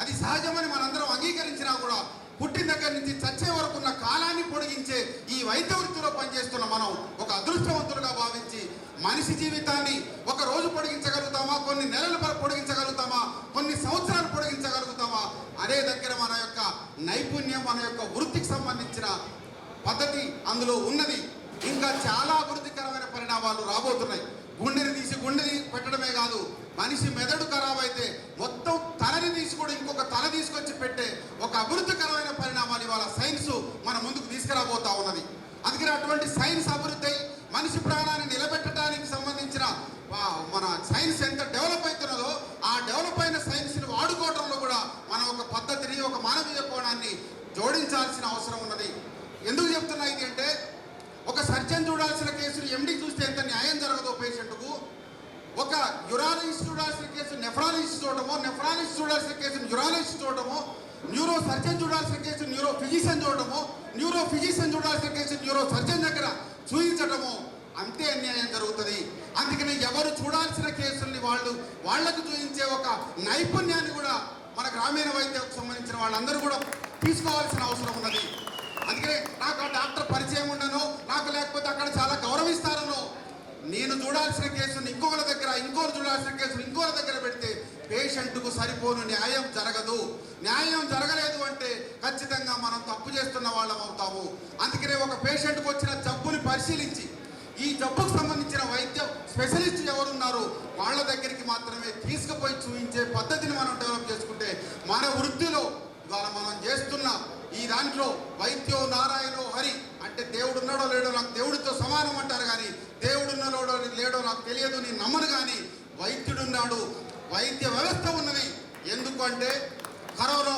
అది సహజమని మనందరం అంగీకరించినా కూడా పుట్టిన దగ్గర నుంచి చచ్చే వరకు ఉన్న కాలాన్ని పొడిగించే ఈ వైద్య వృత్తిలో పనిచేస్తున్న మనం ఒక అదృష్టవంతులుగా భావించి మనిషి జీవితాన్ని ఒక రోజు పొడిగించగలుగుతామా, కొన్ని నెలలు పొడిగించగలుగుతామా, కొన్ని సంవత్సరాలు పొడిగించగలుగుతామా అనే దగ్గర మన యొక్క నైపుణ్యం, మన యొక్క వృత్తికి సంబంధించిన పద్ధతి అందులో ఉన్నది. ఇంకా చాలా అభివృద్ధికరమైన పరిణామాలు రాబోతున్నాయి. గుండెని తీసి గుండెని పెట్టడమే కాదు, మనిషి మెదడు ఖరాబ్ అయితే మొత్తం తలని తీసి కూడా ఇంకొక తల తీసుకొచ్చి పెట్టే ఒక అభివృద్ధికరమైన పరిణామాలు ఇవాళ సైన్స్ మన ముందుకు తీసుకురాబోతా ఉన్నది. అందుకని అటువంటి సైన్స్ అభివృద్ధి మనిషి ప్రాణాన్ని నిలబెట్టడానికి సంబంధించిన మన సైన్స్ ఎంత డెవలప్ అవుతున్నదో ఆ డెవలప్ అయిన సైన్స్ని వాడుకోవడంలో కూడా మనం ఒక పద్ధతిని, ఒక మానవీయ కోణాన్ని జోడించాల్సిన అవసరం ఉన్నది. ఎందుకు చెప్తున్నా ఇది అంటే, ఒక సర్జన్ చూడాల్సిన కేసులు ఎండి చూస్తే ఎంత న్యాయం జరగదో పేషెంట్కు, ఒక యూరాలజిస్ట్ చూడాల్సిన కేసు నెఫ్రాలజిస్ట్ చూడటమో, నెఫ్రాలజిస్ట్ చూడాల్సిన కేసు యూరాలజిస్ట్ చూడటమో, న్యూరో సర్జన్ చూడాల్సిన కేసు న్యూరో ఫిజిషియన్ చూడటమో, న్యూరో ఫిజిషియన్ చూడాల్సిన కేసు న్యూరో సర్జన్ దగ్గర చూపించటమో అంతే అన్యాయం జరుగుతుంది. అందుకని ఎవరు చూడాల్సిన కేసుల్ని వాళ్లకు చూపించే ఒక నైపుణ్యాన్ని కూడా మన గ్రామీణ వైద్యకు సంబంధించిన వాళ్ళందరూ కూడా తీసుకోవాల్సిన అవసరం ఉన్నది. అందుకనే నాకు ఆ డాక్టర్ పరిచయం ఉండను, నాకు లేకపోతే అక్కడ చాలా గౌరవిస్తారను, నేను చూడాల్సిన కేసుని ఇంకొకరి దగ్గర, ఇంకోరు చూడాల్సిన కేసుని ఇంకోరి దగ్గర పెడితే పేషెంట్కు సరిపోను న్యాయం జరగదు. న్యాయం జరగలేదు అంటే ఖచ్చితంగా మనం తప్పు చేస్తున్న వాళ్ళం అవుతాము. అందుకనే ఒక పేషెంట్కి వచ్చిన జబ్బుని పరిశీలించి ఈ జబ్బుకు సంబంధించిన వైద్య స్పెషలిస్ట్ ఎవరున్నారు వాళ్ళ దగ్గరికి మాత్రమే తీసుకుపోయి చూపించే పద్ధతిని మనం డెవలప్ చేసుకుంటే మన వృత్తిలో ఇవాళ మనం చేస్తున్న ఈ దాంట్లో వైద్యో నారాయణో హరి అంటే దేవుడు ఉన్నాడో లేడో నాకు దేవుడితో సమానం అంటారు, కానీ దేవుడు ఉన్నాడో లేడో నాకు తెలియదు, నేను నమ్మను. కానీ వైద్యుడున్నాడు, వైద్య వ్యవస్థ ఉన్నది. ఎందుకంటే కరోనా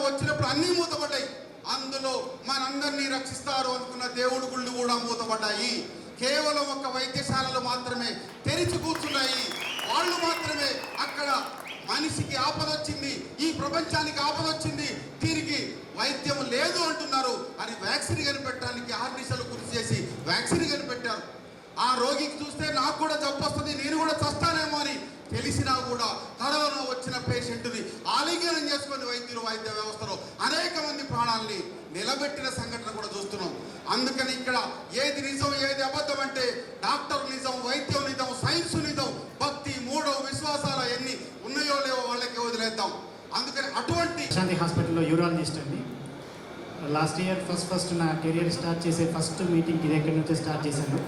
వచ్చినప్పుడు అన్నీ మూతపడ్డాయి. అందులో మనందరినీ రక్షిస్తారు అనుకున్న దేవుడు గుళ్ళు కూడా మూతపడ్డాయి. కేవలం ఒక వైద్యశాలలు మాత్రమే తెరిచి కూర్చున్నాయి. వాళ్ళు మాత్రమే అక్కడ మనిషికి ఆపదొచ్చింది, ఈ ప్రపంచానికి ఆపదొచ్చింది, దీనికి వైద్యం లేదు అంటున్నారు అని వ్యాక్సిన్ కనిపెట్టడానికి ఆర్నిశలు కృషి చేసి వ్యాక్సిన్ కనిపెట్టారు. ఆ రోగికి చూస్తే నాకు కూడా జబ్బు వస్తుంది, నేను కూడా చస్తానేమో అని తెలిసినా కూడా కరోనా వచ్చిన పేషెంట్ని ఆలింగనం చేసుకుని వైద్యులు వైద్య వ్యవస్థలో అనేక మంది ప్రాణాలని నిలబెట్టిన సంఘటన కూడా చూస్తున్నాం. అందుకని ఇక్కడ ఏది నిజం ఏది అబద్ధం అంటే డాక్టర్ నిజం, వైద్యం నిజం, సైన్స్ నిజం, భక్తి, మూడో విశ్వాసాలు ఎన్ని ఉన్నాయో లేవో వాళ్ళకి వదిలేద్దాం. అందుకని అటువంటి శాంతి హాస్పిటల్లో యూరాలజిస్ట్ అండి. లాస్ట్ ఇయర్ ఫస్ట్ నా కెరియర్ స్టార్ట్ చేసే ఫస్ట్ మీటింగ్ ఇది ఎక్కడి నుంచే స్టార్ట్ చేశాను.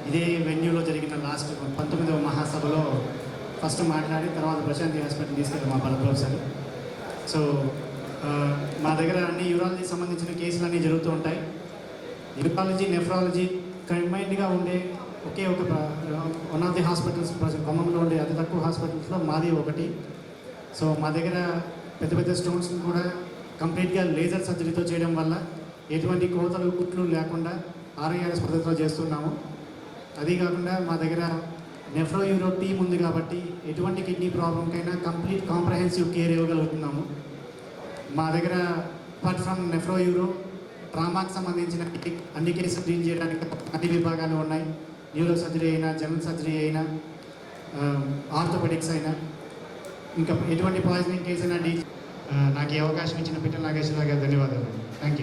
ఇదే వెన్యూలో జరిగిన లాస్ట్ 19వ మహాసభలో ఫస్ట్ మాట్లాడి తర్వాత ప్రశాంతి హాస్పిటల్ తీసుకెళ్ళి మా ప్రొఫెసర్. సో మా దగ్గర అన్ని యూరాలజీ సంబంధించిన కేసులు అన్నీ జరుగుతూ ఉంటాయి. యూరాలజీ, నెఫ్రాలజీ కంబైన్డ్గా ఉండే ఒకే ఒక వన్ ఆఫ్ ది హాస్పిటల్స్ ఖమ్మంలో ఉండే అతి తక్కువ హాస్పిటల్స్లో మాది ఒకటి. సో మా దగ్గర పెద్ద పెద్ద స్టోన్స్ని కూడా కంప్లీట్గా లేజర్ సర్జరీతో చేయడం వల్ల ఎటువంటి కోతలు కుట్లు లేకుండా RIRS పద్ధతిలో చేస్తున్నాము. అది కాకుండా మా దగ్గర నెఫ్రో యూరో టీమ్ ఉంది కాబట్టి ఎటువంటి కిడ్నీ ప్రాబ్లంకైనా కంప్లీట్ కాంప్రహెన్సివ్ కేర్ ఇవ్వగలుగుతున్నాము. మా దగ్గర అపార్ట్ ఫ్రమ్ నెఫ్రో యూరో ట్రామాకి సంబంధించిన అన్ని కేసులు డీల్ చేయడానికి అన్ని విభాగాలు ఉన్నాయి. న్యూరో సర్జరీ అయినా, జనరల్ సర్జరీ అయినా, ఆర్థోపెడిక్స్ అయినా, ఇంకా ఎటువంటి పాయిజనింగ్ కేసు అయినా డీల్. నాకు ఈ అవకాశం ఇచ్చిన పిట్టల నాగేశ్వరరావు గారు ధన్యవాదాలు. Thank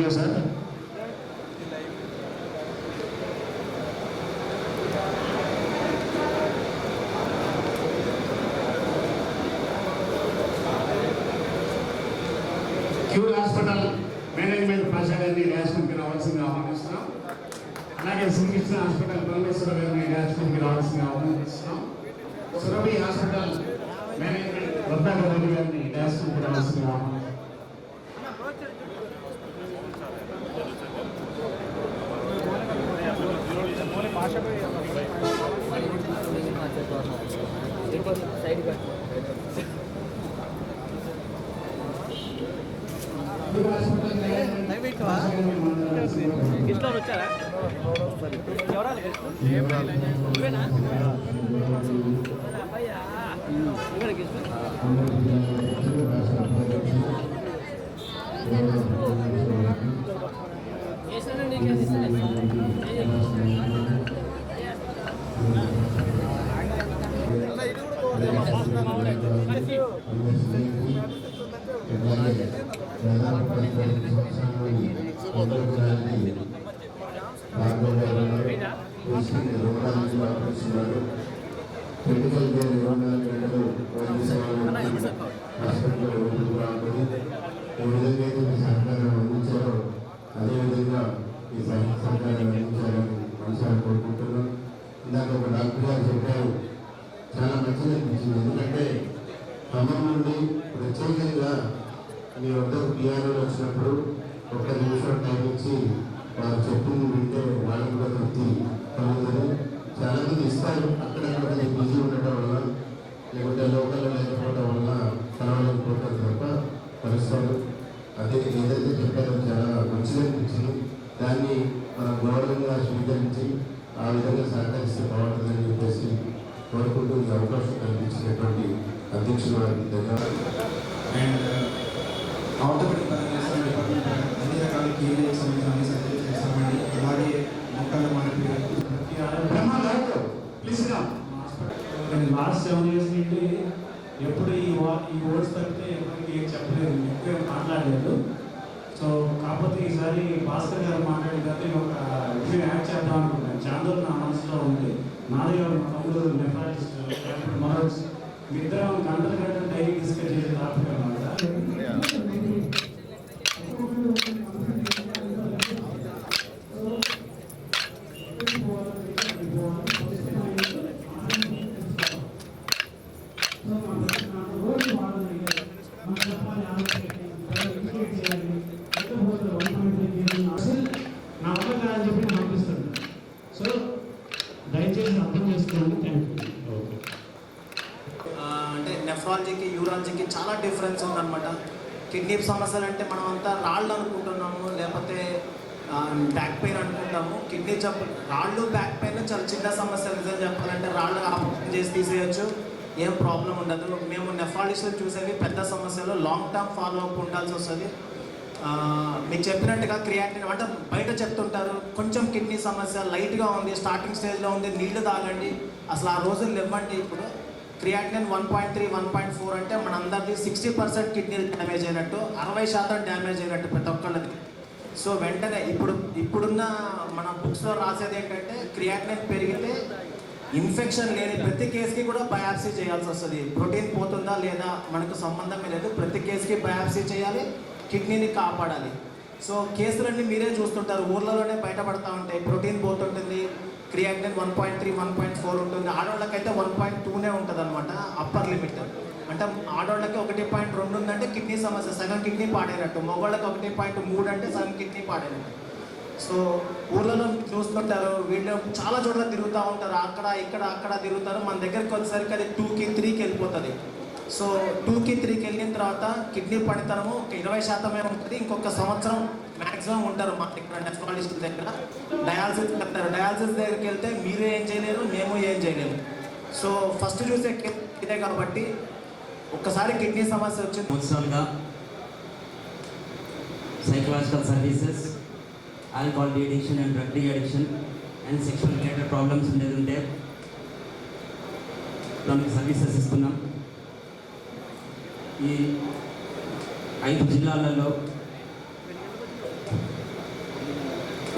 you sir. Cure hospital management ప్రజాగారిని డాష్మెంట్కి రావాల్సిందిగా ఆహ్వానిస్తున్నాం. అలాగే శ్రీకృష్ణ హాస్పిటల్ పరమేశ్వర గారిని డాష్మెంట్కి రావాల్సిందిగా ఆహ్వానిస్తున్నాం. సురభి హాస్పిటల్ మేనేజ్మెంట్ వద్దాగౌరి గారిని డాష్మెంట్కి రావాల్సిందిగా ఆహ్వానిస్తున్నాం. కిష్లో వచ్చారా? ఎవరాలి కిష్ణ మెడికల్ కేర్ 24 గంటలు వైద్య సేవలు హాస్పిటల్లో ఉంటుంది. ఏ విధంగా అయితే మీ సహకారం అందించారో అదేవిధంగా ఈ సహకారం అందించాలని మనసారా కోరుకుంటున్నాం. ఇందాక ఒక డాక్టర్ గారు చెప్పారు, చాలా మంచిగా అనిపించింది. ఎందుకంటే ఖమ్మం నుండి ప్రత్యేకంగా మీ వద్దకు పిఆర్ఓలు వచ్చినప్పుడు 1 నిమిషం టైం ఇచ్చి వారు చెప్పింది వింటే వాళ్ళకి కూడా తృప్తి కలుగుతుంది. చాలా మంది ఇస్తారు, అక్కడక్కడ బిజీ ఉండటం వల్ల లేకుంటే లోకల్లో లేకపోవడం వల్ల కలవలేకపోతారు తప్ప కలుస్తారు. అదే ఏదైతే చెప్పారో చాలా మంచిగా అనిపించింది. దాన్ని మనం గౌరవంగా స్వీకరించి ఆ విధంగా సహకరిస్తే బాగుంటుందని చెప్పేసి కోరుకుంటూ ఈ అవకాశం కల్పించినటువంటి అధ్యక్షుల వారికి ధన్యవాదాలు. అండ్ ఆర్థోపెడిక్ డిపార్ట్మెంట్ అన్ని రకాల కీలక సమస్యలు సర్జరీ చేస్తామండి. అలాగే మొక్కల మార్పిడి లాస్ట్ 7 years నుండి ఎప్పుడు ఈ వర్డ్స్ తప్పితే ఎవరికి ఏం చెప్పలేదు, ఎక్కువ మాట్లాడలేదు. సో కాకపోతే ఈసారి భాస్కర్ గారు మాట్లాడిన తర్వాత ఒక రివ్యూ యాడ్ చేద్దాం అనుకుంటాను. చాందోలు నా మనసులో ఉంది. నాది గారు మా తమ్ముడు నెఫ్రాలజిస్ట్, మనోజ్, ఇద్దరం గంటలు డైలీ డిస్కస్ చేసే టాపిక్ అన్నమాట. నా వల్ల కాదని చెప్పి నేను పంపిస్తాను. సో దయచేసి అర్థం చేసుకోండి. Thank you. అంటే నెఫ్రాలజీకి యూరాలజీకి చాలా డిఫరెన్స్ ఉందన్నమాట. కిడ్నీ సమస్యలు అంటే మనం అంతా రాళ్ళు అనుకుంటున్నాము, లేకపోతే బ్యాక్ పెయిన్ అనుకుంటాము. కిడ్నీ జబ్బు, రాళ్ళు బ్యాక్ పెయిన్ చాలా చిన్న సమస్యలు. నిజం చెప్పాలంటే రాళ్ళు ఆపరేషన్ చేసి తీసేయచ్చు, ఏం ప్రాబ్లం ఉండదు. మేము నెఫ్రాలజిస్టులు చూసేవి పెద్ద సమస్యలు, లాంగ్ టర్మ్ ఫాలో అప్ ఉండాల్సి వస్తుంది. మీకు చెప్పినట్టుగా క్రియాటిన్ అంటే బయట చెప్తుంటారు, కొంచెం కిడ్నీ సమస్య లైట్గా ఉంది, స్టార్టింగ్ స్టేజ్లో ఉంది, నీళ్లు తాగండి. అసలు ఆ రోజులు ఇవ్వండి. ఇప్పుడు క్రియాటిన్ 1.3, 1.4 అంటే మనందరిది 60% కిడ్నీలు డ్యామేజ్ అయినట్టు, 60% డ్యామేజ్ అయినట్టు ప్రతి ఒక్కళ్ళకి. సో వెంటనే ఇప్పుడున్న మన బుక్స్లో రాసేది ఏంటంటే క్రియాటిన్ పెరిగితే ఇన్ఫెక్షన్ లేని ప్రతి కేసుకి కూడా బయాప్సీ చేయాల్సి వస్తుంది. ప్రోటీన్ పోతుందా లేదా మనకు సంబంధం లేదు, ప్రతి కేసుకి బయాప్సీ చేయాలి, కిడ్నీని కాపాడాలి. సో కేసులన్నీ మీరే చూస్తుంటారు, ఊర్లలోనే బయటపడతా ఉంటాయి. ప్రోటీన్ పోతుంటుంది, క్రియాటిన్ 1.3, 1.4 ఉంటుంది. ఆడవాళ్ళకైతే 1.2నే ఉంటుంది అనమాట అప్పర్ లిమిట్. అంటే ఆడవాళ్ళకి 1.2 ఉందంటే కిడ్నీ సమస్య, సగం కిడ్నీ పాడైనట్టు. మగవాళ్ళకి 1.3 అంటే సగం కిడ్నీ పాడైనట్టు. సో ఊర్లలో చూస్తుంటారు, వీళ్ళు చాలా చోట్ల తిరుగుతూ ఉంటారు, అక్కడ తిరుగుతారు. మన దగ్గరికి వచ్చేసరికి అది 2కి 3కి వెళ్ళిపోతుంది. సో 2కి 3కి వెళ్ళిన తర్వాత కిడ్నీ పనితనము 20% ఉంటుంది. ఇంకొక సంవత్సరం మ్యాక్సిమం ఉంటారు మా దగ్గర నెఫ్రాలజిస్ట్ దగ్గర. డయాలసిస్ వెళ్తారు. డయాలసిస్ దగ్గరికి వెళ్తే మీరు ఏం చేయలేరు, మేము ఏం చేయలేము. సో ఫస్ట్ చూసే ఇదే కాబట్టి ఒక్కసారి కిడ్నీ సమస్య వచ్చింది. సంవత్సరాలుగా psychological services, alcohol addiction and drug addiction and sexual related problems ఉండేది ఉంటే దానికి సర్వీసెస్ ఇస్తున్నాం. ఈ 5 జిల్లాలలో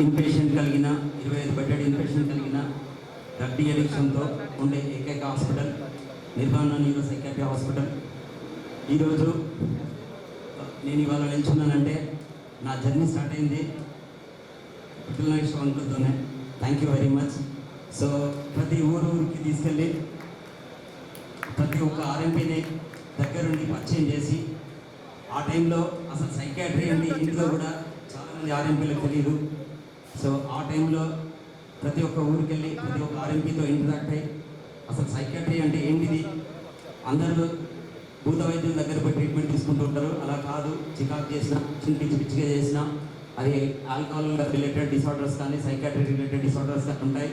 ఇన్పేషెంట్ కలిగిన 25 బెడెడ్ ఇన్పేషెంట్ కలిగిన డ్రగ్ అడిక్షన్తో ఉండే ఏకైక hospital Nirvana neuro psychiatry hospital. ఈరోజు నేను ఇవాళ నిల్చున్నానంటే నా జర్నీ స్టార్ట్ అయింది పిల్లల అంకుల్తోనే. Thank you very much. So ప్రతి ఊరికి తీసుకెళ్ళి ప్రతి ఒక్క ఆర్ఎంపీని దగ్గరుండి పరిచయం చేసి, ఆ టైంలో అసలు సైకాట్రీ అంటే ఇంట్లో కూడా చాలామంది ఆర్ఎంపీలకు తెలియదు. సో ఆ టైంలో ప్రతి ఒక్క ఊరికి వెళ్ళి ప్రతి ఒక్క ఆర్ఎంపీతో ఇంటరాక్ట్ అయ్యి అసలు సైకాట్రీ అంటే ఏంటిది, అందరూ భూత వైద్యుల దగ్గర పోయి ట్రీట్మెంట్ తీసుకుంటూ ఉంటారు. అలా కాదు, చికాకు చేసినా, పిచ్చి పిచ్చిగా చేసినా, అది ఆల్కహాల్ రిలేటెడ్ డిసార్డర్స్ కానీ సైకాట్రీ రిలేటెడ్ డిసార్డర్స్ కానీ ఉంటాయి.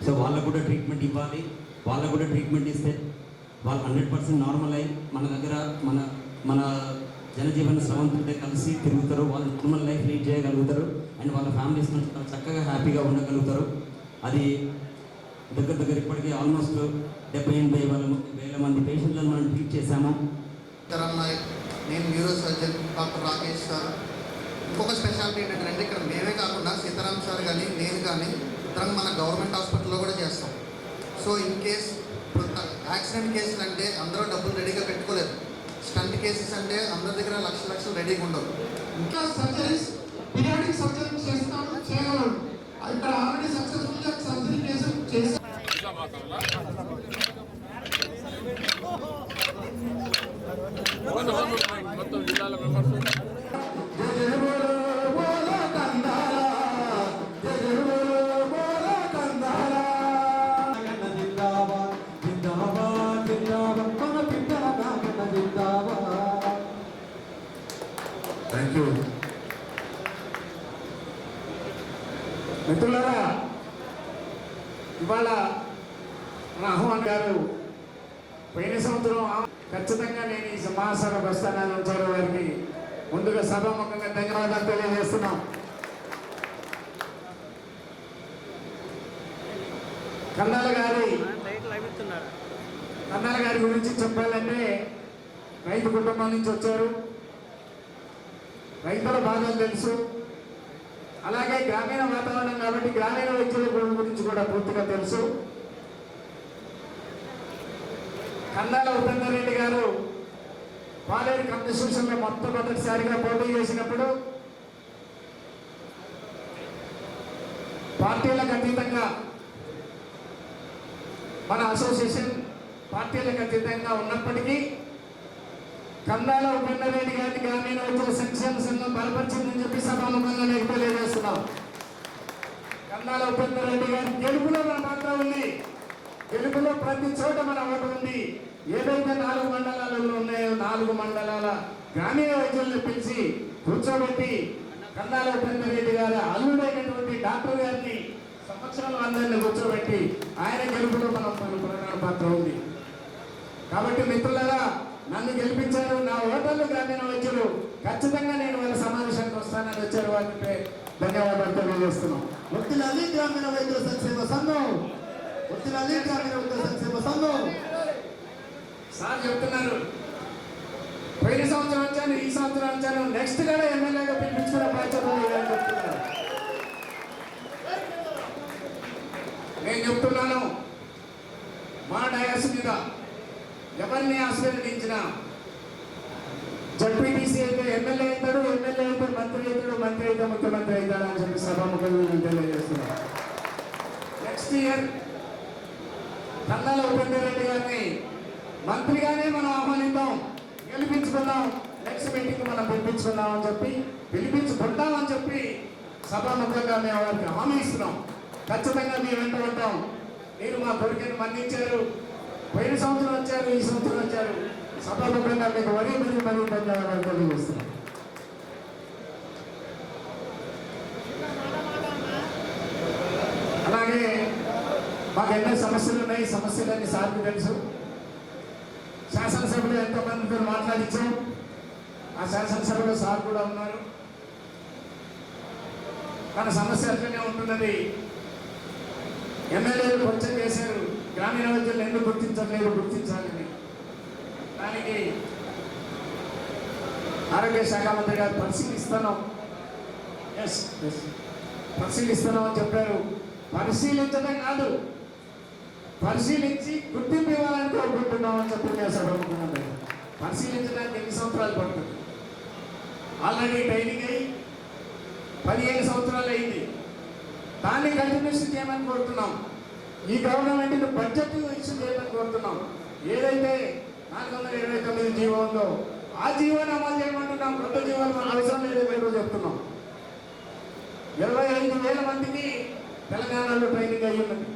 సో వాళ్ళకు కూడా ట్రీట్మెంట్ ఇవ్వాలి. వాళ్ళకు కూడా ట్రీట్మెంట్ ఇస్తే వాళ్ళు 100% నార్మల్ అయ్యి మన దగ్గర మన జనజీవన స్రవంతులతో కలిసి తిరుగుతారు. వాళ్ళు నార్మల్ లైఫ్ లీడ్ చేయగలుగుతారు అండ్ వాళ్ళ ఫ్యామిలీస్ నుంచి చక్కగా హ్యాపీగా ఉండగలుగుతారు. అది దగ్గర ఇప్పటికీ ఆల్మోస్ట్ 78,000 మంది పేషెంట్లను మనం ట్రీట్ చేశాము. నేను neuro surgeon doctor Rakesh sir. ఇంకొక స్పెషాలిటీ ఏంటంటే ఇక్కడ మేమే కాకుండా సీతారాం సార్ కానీ నేను కానీ ఇతరం మన గవర్నమెంట్ హాస్పిటల్లో కూడా చేస్తాం. సో ఇన్ కేస్ ఇప్పుడు యాక్సిడెంట్ కేసులు అంటే అందరూ డబ్బులు రెడీగా పెట్టుకోలేదు. స్టంట్ కేసెస్ అంటే అందరి దగ్గర లక్షలు రెడీగా ఉండవు. ఇంకా సర్జరీస్ పీరియాడిక్ సర్జరీ చేస్తాను చేయగలరు. ఇక్కడ ఆల్రెడీ సక్సెస్ఫుల్గా సర్జరీ కేసులు చేశారు. మొత్తం జిల్లాల మెంబర్స్ థ్యాంక్ యూ. మిత్రులారా, ఇవాళ మన ఆహ్వాన్ గారు పోయిన సంవత్సరం ఖచ్చితంగా నేను ఈ మహాసభ ప్రస్థానాన్ని ఉంచారు వారికి ముందుగా సభాముఖంగా ధన్యవాదాలు తెలియజేస్తున్నాం. కన్నాల గారి గురించి చెప్పాలంటే రైతు కుటుంబం నుంచి వచ్చారు. రైతుల బాధలు తెలుసు. అలాగే గ్రామీణ వాతావరణం కాబట్టి గ్రామీణ వైద్యుల గురించి కూడా పూర్తిగా తెలుసు. కన్నాల ఉపేందర్ రెడ్డి గారు పాలేరు కాన్స్టిట్యూషన్లో మొట్టమొదటిసారిగా పోటీ చేసినప్పుడు పార్టీలకు అతీతంగా మన అసోసియేషన్ పార్టీలకు అతీతంగా ఉన్నప్పటికీ కన్నాల ఉపేందర్ రెడ్డి గారిని గ్రామీణ వైద్యుల సంక్షేమ సంఘం బలపరిచిందని చెప్పి సభాముఖంగా నేను తెలియజేస్తున్నాం. కన్నాల ఉపేందర్ రెడ్డి గారి గెలుపులో మన పాత్ర ఉంది. గెలుపులో ప్రతి చోట మన ఓటు ఉంది. ఏదైతే 4 మండలాలలో ఉన్నాయో 4 మండలాల గ్రామీణ వైద్యులను పిలిచి కూర్చోబెట్టి కన్నాల ఉపేందర్ రెడ్డి గారి అల్లుడైనటువంటి డాక్టర్ గారిని సంవత్సరాలు అందరినీ కూర్చోబెట్టి ఆయన గెలుపులో మన ప్రధాన పాత్ర ఉంది. కాబట్టి మిత్రులారా, నన్ను గెలిపించారు. నా ఓటర్లు గ్రామీణ వైద్యులు ఖచ్చితంగా నేను వాళ్ళ సమావేశానికి వస్తానని వచ్చారు. వారికి ధన్యవాదాలు తెలియజేస్తున్నాం. ఒత్తిడి గ్రామీణ వైద్యుల సంక్షేమ సంఘం, ఒత్తిడి గ్రామీణ వైద్యుల సంక్షేమ సంఘం సార్ చెప్తున్నారు. పోయిన సంవత్సరం వచ్చాను, ఈ సంవత్సరం వచ్చాను, నెక్స్ట్ కూడా ఎమ్మెల్యేగా పిలిపించుకునే బాధ్యత లేదని చెప్తున్నారు. నేను చెప్తున్నాను, మా డయాస్ మీద ఎవరిని ఆశీర్వదించిన జడ్పీటీసీ అయితే ఎమ్మెల్యే అవుతాడు, ఎమ్మెల్యే అయితే మంత్రి అవుతాడు, మంత్రి అయితే ముఖ్యమంత్రి అవుతాడు అని చెప్పి సభాముఖంగా నేను తెలియజేస్తున్నాను. నెక్స్ట్ ఇయర్ కన్నాల ఉపేందర్ రెడ్డి గారిని మంత్రిగానే మనం ఆహ్వానిద్దాం, గెలిపించుకుందాం. నెక్స్ట్ మీటింగ్ మనం పిలిపించుకుందాం అని చెప్పి పిలిపించుకుంటామని చెప్పి సభాముఖంగా మేము వారికి హామీ ఇస్తున్నాం. ఖచ్చితంగా మీ వెంట ఉంటాం. మీరు మా కొడుకుని మన్నించారు. పోయిన సంవత్సరం వచ్చారు, ఈ సంవత్సరం వచ్చారు. సభాముఖంగా మీకు మరీ ధన్యవాదాలు తెలియజేస్తున్నాం. అలాగే మాకు ఎన్నో సమస్యలు ఉన్నాయి. సమస్యలన్నీ సార్కి తెలుసు. శాసనసభలో ఎంతోమందితో మాట్లాడించాం. ఆ శాసనసభలో సార్ కూడా ఉన్నారు. మన సమస్య అట్లనే ఉంటున్నది. ఎమ్మెల్యేలు కొంచెం చేశారు, గ్రామీణ వైద్యులు ఎందుకు గుర్తించట్లేదు, గుర్తించాలని. దానికి ఆరోగ్య శాఖ మంత్రి గారు పరిశీలిస్తున్నాం అని చెప్పారు. పరిశీలించడం కాదు, పరిశీలించి గుర్తింపు ఇవ్వాలని కోరుకుంటున్నామని చెప్పి సభముకున్నాను. పరిశీలించడానికి ఎన్ని సంవత్సరాలు పడుతుంది? ఆల్రెడీ ట్రైనింగ్ అయ్యి 15 సంవత్సరాలు అయింది. దాన్ని కంటిన్యూషన్ చేయమని కోరుతున్నాం. ఈ గవర్నమెంట్ బడ్జెట్ ఇష్యూ చేయమని కోరుతున్నాం. ఏదైతే 429 జీవో ఉందో ఆ జీవోని అమలు చేయమంటున్నాం. కొత్త జీవోలు మన అవసరం లేదో చెప్తున్నాం. 25,000 మందికి తెలంగాణలో ట్రైనింగ్ అయ్యి ఉన్నది.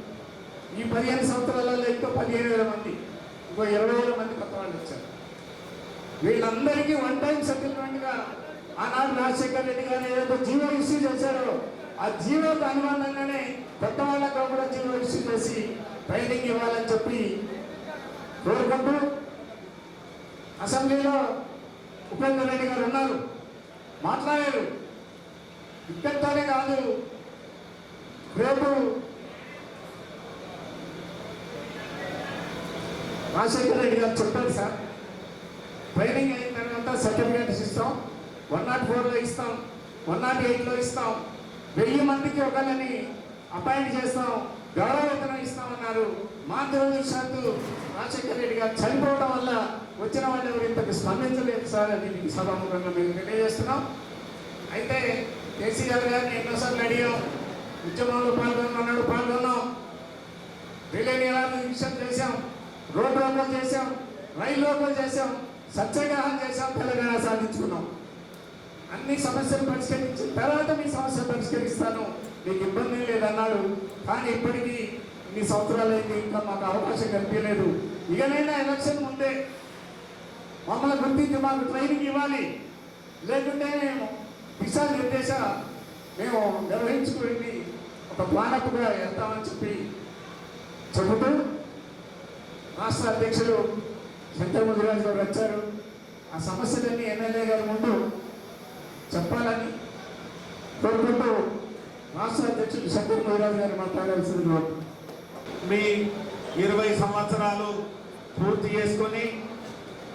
ఈ 15 సంవత్సరాలలో ఇంకో 15,000 మంది, ఇంకో 20,000 మంది కొత్త వాళ్ళు వచ్చారు. వీళ్ళందరికీ వన్ టైం సెటిల్మెంట్గా ఆనాడు రాజశేఖర్ రెడ్డి గారు ఏదైతే జీవో ఇష్యూ చేశారో ఆ జీవోకు అనుబంధంగానే కొత్త వాళ్ళకు కూడా జీవో ఇష్యూ చేసి ట్రైనింగ్ ఇవ్వాలని చెప్పి కోరుకుంటూ అసెంబ్లీలో ఉపేందర్ రెడ్డి గారు ఉన్నారు, మాట్లాడారు. ఇక్కడితోనే కాదు, రేపు రాజశేఖర రెడ్డి గారు చెప్పారు సార్, ట్రైనింగ్ అయిన తర్వాత సర్టిఫికేట్స్ ఇస్తాం, 104లో ఇస్తాం, 108లో ఇస్తాం, 1000 మందికి ఒకళ్ళని అపాయింట్ చేస్తాం, గౌరవవేతనం ఇస్తామన్నారు. మా దురదృష్టాత్తు రాజశేఖర రెడ్డి గారు చనిపోవడం వల్ల వచ్చిన వాళ్ళు ఎవరు ఇంతకు స్పందించలేదు సార్ అని మీకు సభాముఖంగా మేము తెలియజేస్తున్నాం. అయితే కేసీఆర్ గారిని ఎన్నోసార్లు అడిగాం, ఉద్యమంలో పాల్గొన్నాం, రిలే నిరాదీక్ష చేశాం, రోడ్ రోడ్లో చేశాం, రైల్లోకి చేశాం, సత్యాగ్రహం చేశాం, తెలంగాణ సాధించుకున్నాం. అన్ని సమస్యలు పరిష్కరించిన తర్వాత మీ సమస్య పరిష్కరిస్తాను, మీకు ఇబ్బంది లేదన్నాడు. కానీ ఇప్పటికీ ఇన్ని సంవత్సరాలైంది, ఇంకా మాకు అవకాశం కనిపించలేదు. ఇకనైనా ఎలక్షన్ ముందే మమ్మల్ని గుర్తించి మాకు ట్రైనింగ్ ఇవ్వాలి, లేకుంటే మేము దిశానిర్దేశ మేము నిర్వహించుకుని ఒక ప్లానప్గా వెళ్తామని చెబుతూ రాష్ట్ర అధ్యక్షులు శంకర్ ముదిరాజు గారు వచ్చారు. ఆ సమస్యలన్నీ ఎమ్మెల్యే గారి ముందు చెప్పాలని కోరుకుంటూ రాష్ట్ర అధ్యక్షులు శంకర్ ముదిరాజు గారు మాట్లాడాల్సింది. మీ 20 సంవత్సరాలు పూర్తి చేసుకొని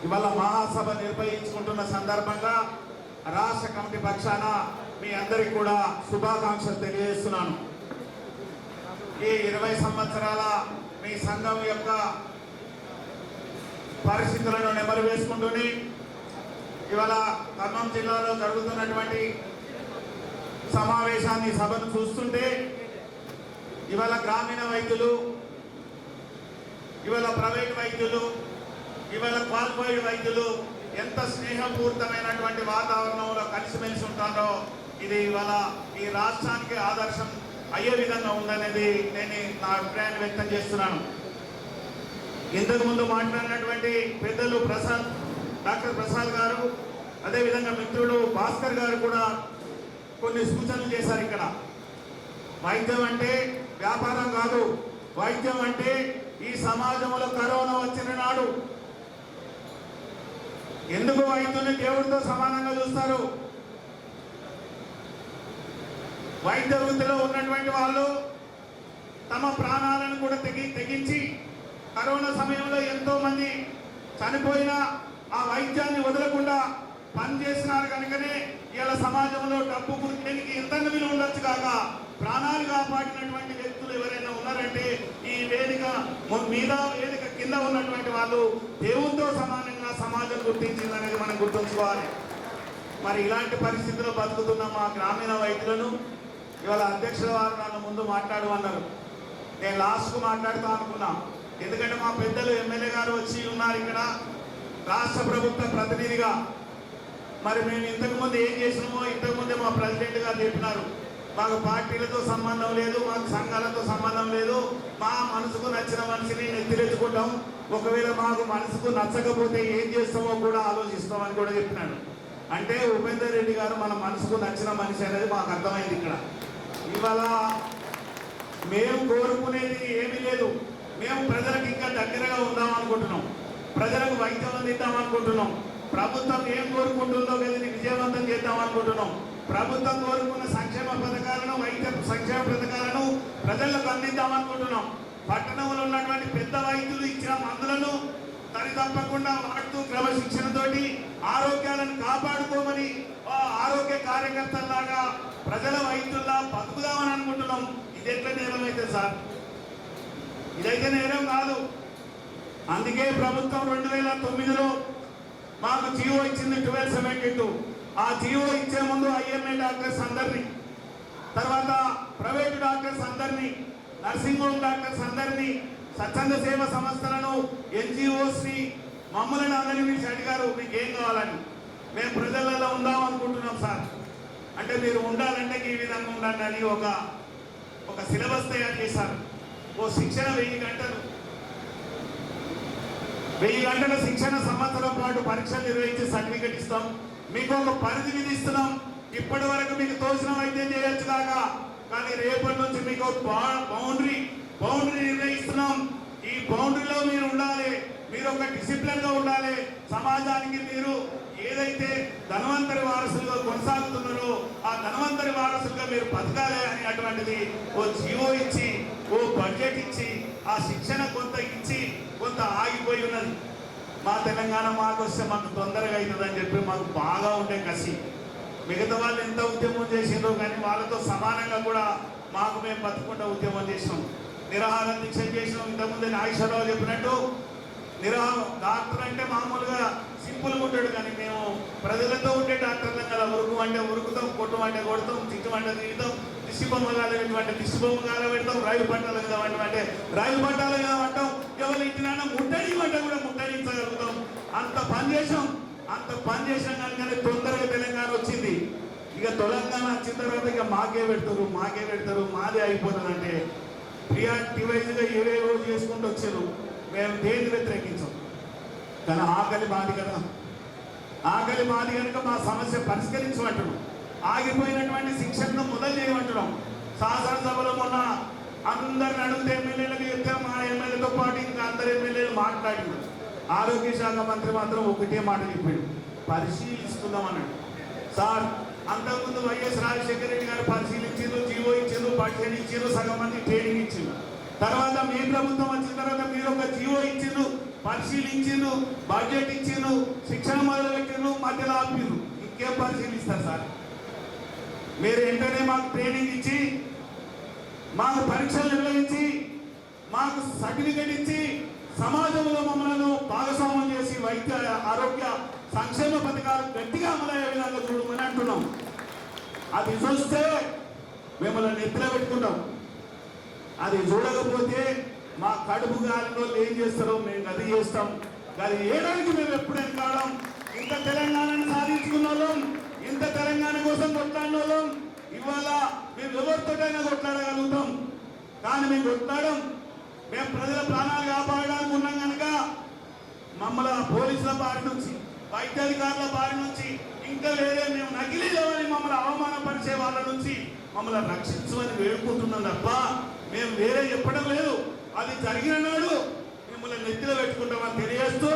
ఇవాళ మహాసభ నిర్వహించుకుంటున్న సందర్భంగా రాష్ట్ర కమిటీ పక్షాన మీ అందరికీ కూడా శుభాకాంక్షలు తెలియజేస్తున్నాను. ఈ 20 సంవత్సరాల మీ సంఘం యొక్క పరిస్థితులను నెమరు వేసుకుంటూనే ఇవాళ ఖమ్మం జిల్లాలో జరుగుతున్నటువంటి సమావేశాన్ని సభను చూస్తుంటే ఇవాళ గ్రామీణ వైద్యులు, ఇవాళ ప్రైవేట్ వైద్యులు, ఇవాళ క్వాలిఫైడ్ వైద్యులు ఎంత స్నేహపూరితమైనటువంటి వాతావరణంలో కలిసిమెలిసి ఉంటారో ఇది ఇవాళ ఈ రాష్ట్రానికి ఆదర్శం అయ్యే విధంగా ఉందనేది నేను నా అభిప్రాయాన్ని వ్యక్తం చేస్తున్నాను. ఇంతకుముందు మాట్లాడినటువంటి పెద్దలు డాక్టర్ ప్రసాద్ గారు, అదేవిధంగా మిత్రుడు భాస్కర్ గారు కూడా కొన్ని సూచనలు చేశారు. ఇక్కడ వైద్యం అంటే వ్యాపారం కాదు, వైద్యం అంటే ఈ సమాజంలో కరోనా వచ్చిన నాడు ఎందుకు వైద్యుని దేవుడితో సమానంగా చూస్తారు? వైద్య వృత్తిలో ఉన్నటువంటి వాళ్ళు తమ ప్రాణాలను కూడా తెగించి కరోనా సమయంలో ఎంతో మంది చనిపోయినా ఆ వైద్యాన్ని వదలకుండా పనిచేసినారు కనుకనే ఇలా సమాజంలో డబ్బుకు దేనికి ఎంత విలువ ఉండొచ్చు కాక ప్రాణాలు కాపాడినటువంటి వ్యక్తులు ఎవరైనా ఉన్నారంటే ఈ వేదిక మీద వేదిక కింద ఉన్నటువంటి వాళ్ళు దేవునితో సమానంగా సమాజం గుర్తించిందనేది మనం గుర్తుంచుకోవాలి. మరి ఇలాంటి పరిస్థితుల్లో బతుకుతున్న మా గ్రామీణ వైద్యులను ఇవాళ అధ్యక్షుల వారు నన్ను ముందు మాట్లాడమన్నారు. నేను లాస్ట్కు మాట్లాడుతూ అనుకున్నా, ఎందుకంటే మా పెద్దలు ఎమ్మెల్యే గారు వచ్చి ఉన్నారు ఇక్కడ రాష్ట్ర ప్రభుత్వ ప్రతినిధిగా. మరి మేము ఇంతకుముందు ఏం చేసినామో ఇంతకుముందే మా ప్రెసిడెంట్ గారు చెప్పినారు, మాకు పార్టీలతో సంబంధం లేదు, మాకు సంఘాలతో సంబంధం లేదు, మా మనసుకు నచ్చిన మనిషిని నెత్తిరెచ్చుకుంటాం, ఒకవేళ మాకు మనసుకు నచ్చకపోతే ఏం చేస్తామో కూడా ఆలోచిస్తామని కూడా చెప్పినాడు. అంటే ఉపేందర్ రెడ్డి గారు మన మనసుకు నచ్చిన మనిషి అనేది మాకు అర్థమైంది. ఇక్కడ ఇవాళ మేము కోరుకునేది ఏమీ లేదు, మేము ప్రజలకు ఇంకా దగ్గరగా ఉందాం అనుకుంటున్నాం, ప్రజలకు వైద్యం అందిద్దాం అనుకుంటున్నాం, ప్రభుత్వం ఏం కోరుకుంటుందో గదిని విజయవంతం చేద్దాం అనుకుంటున్నాం, ప్రభుత్వం కోరుకున్న సంక్షేమ పథకాలను వైద్య సంక్షేమ పథకాలను ప్రజలకు అందిద్దాం అనుకుంటున్నాం. పట్టణంలో ఉన్నటువంటి పెద్ద వైద్యులు ఇచ్చిన మందులను తప్పకుండా వాడుతూ క్రమశిక్షణతోటి ఆరోగ్యాలను కాపాడుకోమని ఆరోగ్య కార్యకర్తల్లాగా ప్రజల వైద్యుల్లా బతుకుదామని అనుకుంటున్నాం. ఇది ఎట్లా నేరం అయితే సార్? ఇదైతే నేరం కాదు. అందుకే ప్రభుత్వం 2009లో మాకు జీవో ఇచ్చింది 1272. ఆ జీవో ఇచ్చే ముందు IMA డాక్టర్స్ అందరినీ, తర్వాత ప్రైవేట్ డాక్టర్స్ అందరినీ, నర్సింగ్ హోమ్ డాక్టర్స్ అందరినీ, స్వచ్ఛంద సేవ సంస్థలను, NGOsని మమ్మల్ని అందరినీ పిలిచి అడిగారు మీకు ఏం కావాలని. మేము ప్రజలలో ఉందాం అనుకుంటున్నాం సార్. అంటే మీరు ఉండాలంటే ఈ విధంగా ఉండండి అని ఒక సిలబస్ తయారు చేశారు. ఓ శిక్షణ 1000 గంటలు, 1000 గంటల శిక్షణ, సంవత్సరం పాటు పరీక్షలు నిర్వహించి సర్టిఫికెట్ ఇస్తాం, మీకు ఒక పరిధి విధిస్తున్నాం. ఇప్పటి వరకు మీకు తోచిన వైద్యం చేయొచ్చు కాగా, కానీ రేపటి నుంచి మీకు బౌండరీ నిర్ణయిస్తున్నాం. ఈ బౌండరీలో మీరు ఉండాలి, మీరు ఒక డిసిప్లిన్గా ఉండాలి. సమాజానికి మీరు ఏదైతే ధనవంతరి వారసులుగా కొనసాగుతున్నారో ఆ ధనవంతరి వారసులుగా మీరు బతకాలి అని అటువంటిది ఓ జీవో ఇచ్చి, ఓ బడ్జెట్ ఇచ్చి, ఆ శిక్షణ కొంత ఇచ్చి, కొంత కొంత ఆగిపోయి ఉన్నది. మా తెలంగాణ మాకు వస్తే మాకు తొందరగా అవుతుందని చెప్పి మాకు బాగా ఉండే కసి. మిగతా వాళ్ళు ఎంత ఉద్యమం చేసిండ్రో కానీ వాళ్ళతో సమానంగా కూడా మాకు మేము బతుకుండా ఉద్యమం చేసినాం. నిరాహార దీక్ష చేసినాం. ఇంతకుముందే నాగేశ్వరరావు చెప్పినట్టు డాక్టర్ అంటే మామూలుగా సింపుల్గా ఉంటాడు, కానీ మేము ప్రజలతో ఉండే డాక్టర్లం కదా. ఉరుకు అంటే ఉరుకుతాం, కొట్టు అంటే కొడతాం, తిట్టు అంటే తిరుగుతాం, దిష్టి బొమ్మ కాలబెట్టమంటే దిష్టి బొమ్మ కాలబెడతాం, రైలు పట్టాలు కదా అంటే రైలు పట్టాలు కదా అంటాం. ఎవరు ఇంటినైనా ముట్టడిమంటే కూడా ముట్టడించగలుగుతాం. అంత పని చేసాం కానీ తొందరగా తెలంగాణ వచ్చింది. ఇక తెలంగాణ వచ్చిన తర్వాత ఇక మాకే పెడతారు మాదే అయిపోతుంది అంటే ప్రియారిటీ వైజ్గా ఏవేవో చేసుకుంటూ వచ్చారు. మేము దేన్ని వ్యతిరేకించాం, కానీ ఆకలి మాది కనుక మా సమస్య పరిష్కరించమంటున్నాం. ఆగిపోయినటువంటి శిక్షణను మొదలు చేయమంటున్నాం. శాసనసభలో మొన్న అందరిని అడిగితే ఎమ్మెల్యేలకు చెప్తే మా ఎమ్మెల్యేతో పాటు ఇంకా అందరు ఎమ్మెల్యేలు మాట్లాడినారు. ఆరోగ్య శాఖ మంత్రి మాత్రం ఒకటే మాట చెప్పాడు, పరిశీలిస్తున్నాం అన్నాడు. సార్, అంతకుముందు వైఎస్ రాజశేఖర రెడ్డి గారు పరిశీలించారు, జీవో ఇచ్చారు, బడ్జెట్ ఇచ్చారు, సగం మంది ట్రైనింగ్ ఇచ్చారు. తర్వాత మీ ప్రభుత్వం వచ్చిన తర్వాత మీరు ఒక జీవో ఇచ్చారు, పరిశీలించారు, బడ్జెట్ ఇచ్చారు, శిక్షణ మొదలుపెట్టారు, మధ్యలో ఆపారు. ఇంకేం పరిశీలిస్తారు సార్? మీరు వెంటనే మాకు ట్రైనింగ్ ఇచ్చి, మాకు పరీక్షలు నిర్వహించి, మాకు సర్టిఫికేట్ ఇచ్చి, సమాజంలో మమ్మల్ని భాగస్వామ్యం చేసి వైద్య ఆరోగ్య సంక్షేమ పథకాలు గట్టిగా అమలయ్యే విధంగా చూడమని అంటున్నాం. అది చూస్తే మిమ్మల్ని నెత్తిలో పెట్టుకుంటాం. అది చూడకపోతే మా కడుపు గాలిలో ఏం చేస్తారో మేము అది చేస్తాం. అది ఏడానికి మేము ఎప్పుడైనా కావడం. ఇంత తెలంగాణను సాధించుకున్న వాళ్ళం, ఇంత తెలంగాణ కోసం కొట్లాడిన వాళ్ళం, ఇవాళ మేము ఎవరితోటైనా కొట్లాడగలుగుతాం. కానీ మేము కొట్లాడడం, మేము ప్రజల ప్రాణాలు కాపాడడానికి ఉన్నాం కనుక మమ్మల్ని పోలీసుల బారి నుంచి, వైద్యాధికారుల బారి నుంచి, ఇంకా వేరే మేము నకిలీలేవని మమ్మల్ని అవమానపరిచే వాళ్ళ నుంచి మమ్మల్ని రక్షించమని వేడుకుంటున్నాం తప్ప మేము వేరే చెప్పడం లేదు. అది జరిగిన నాడు మిమ్మల్ని నెత్తిలో పెట్టుకుంటామని తెలియజేస్తూ,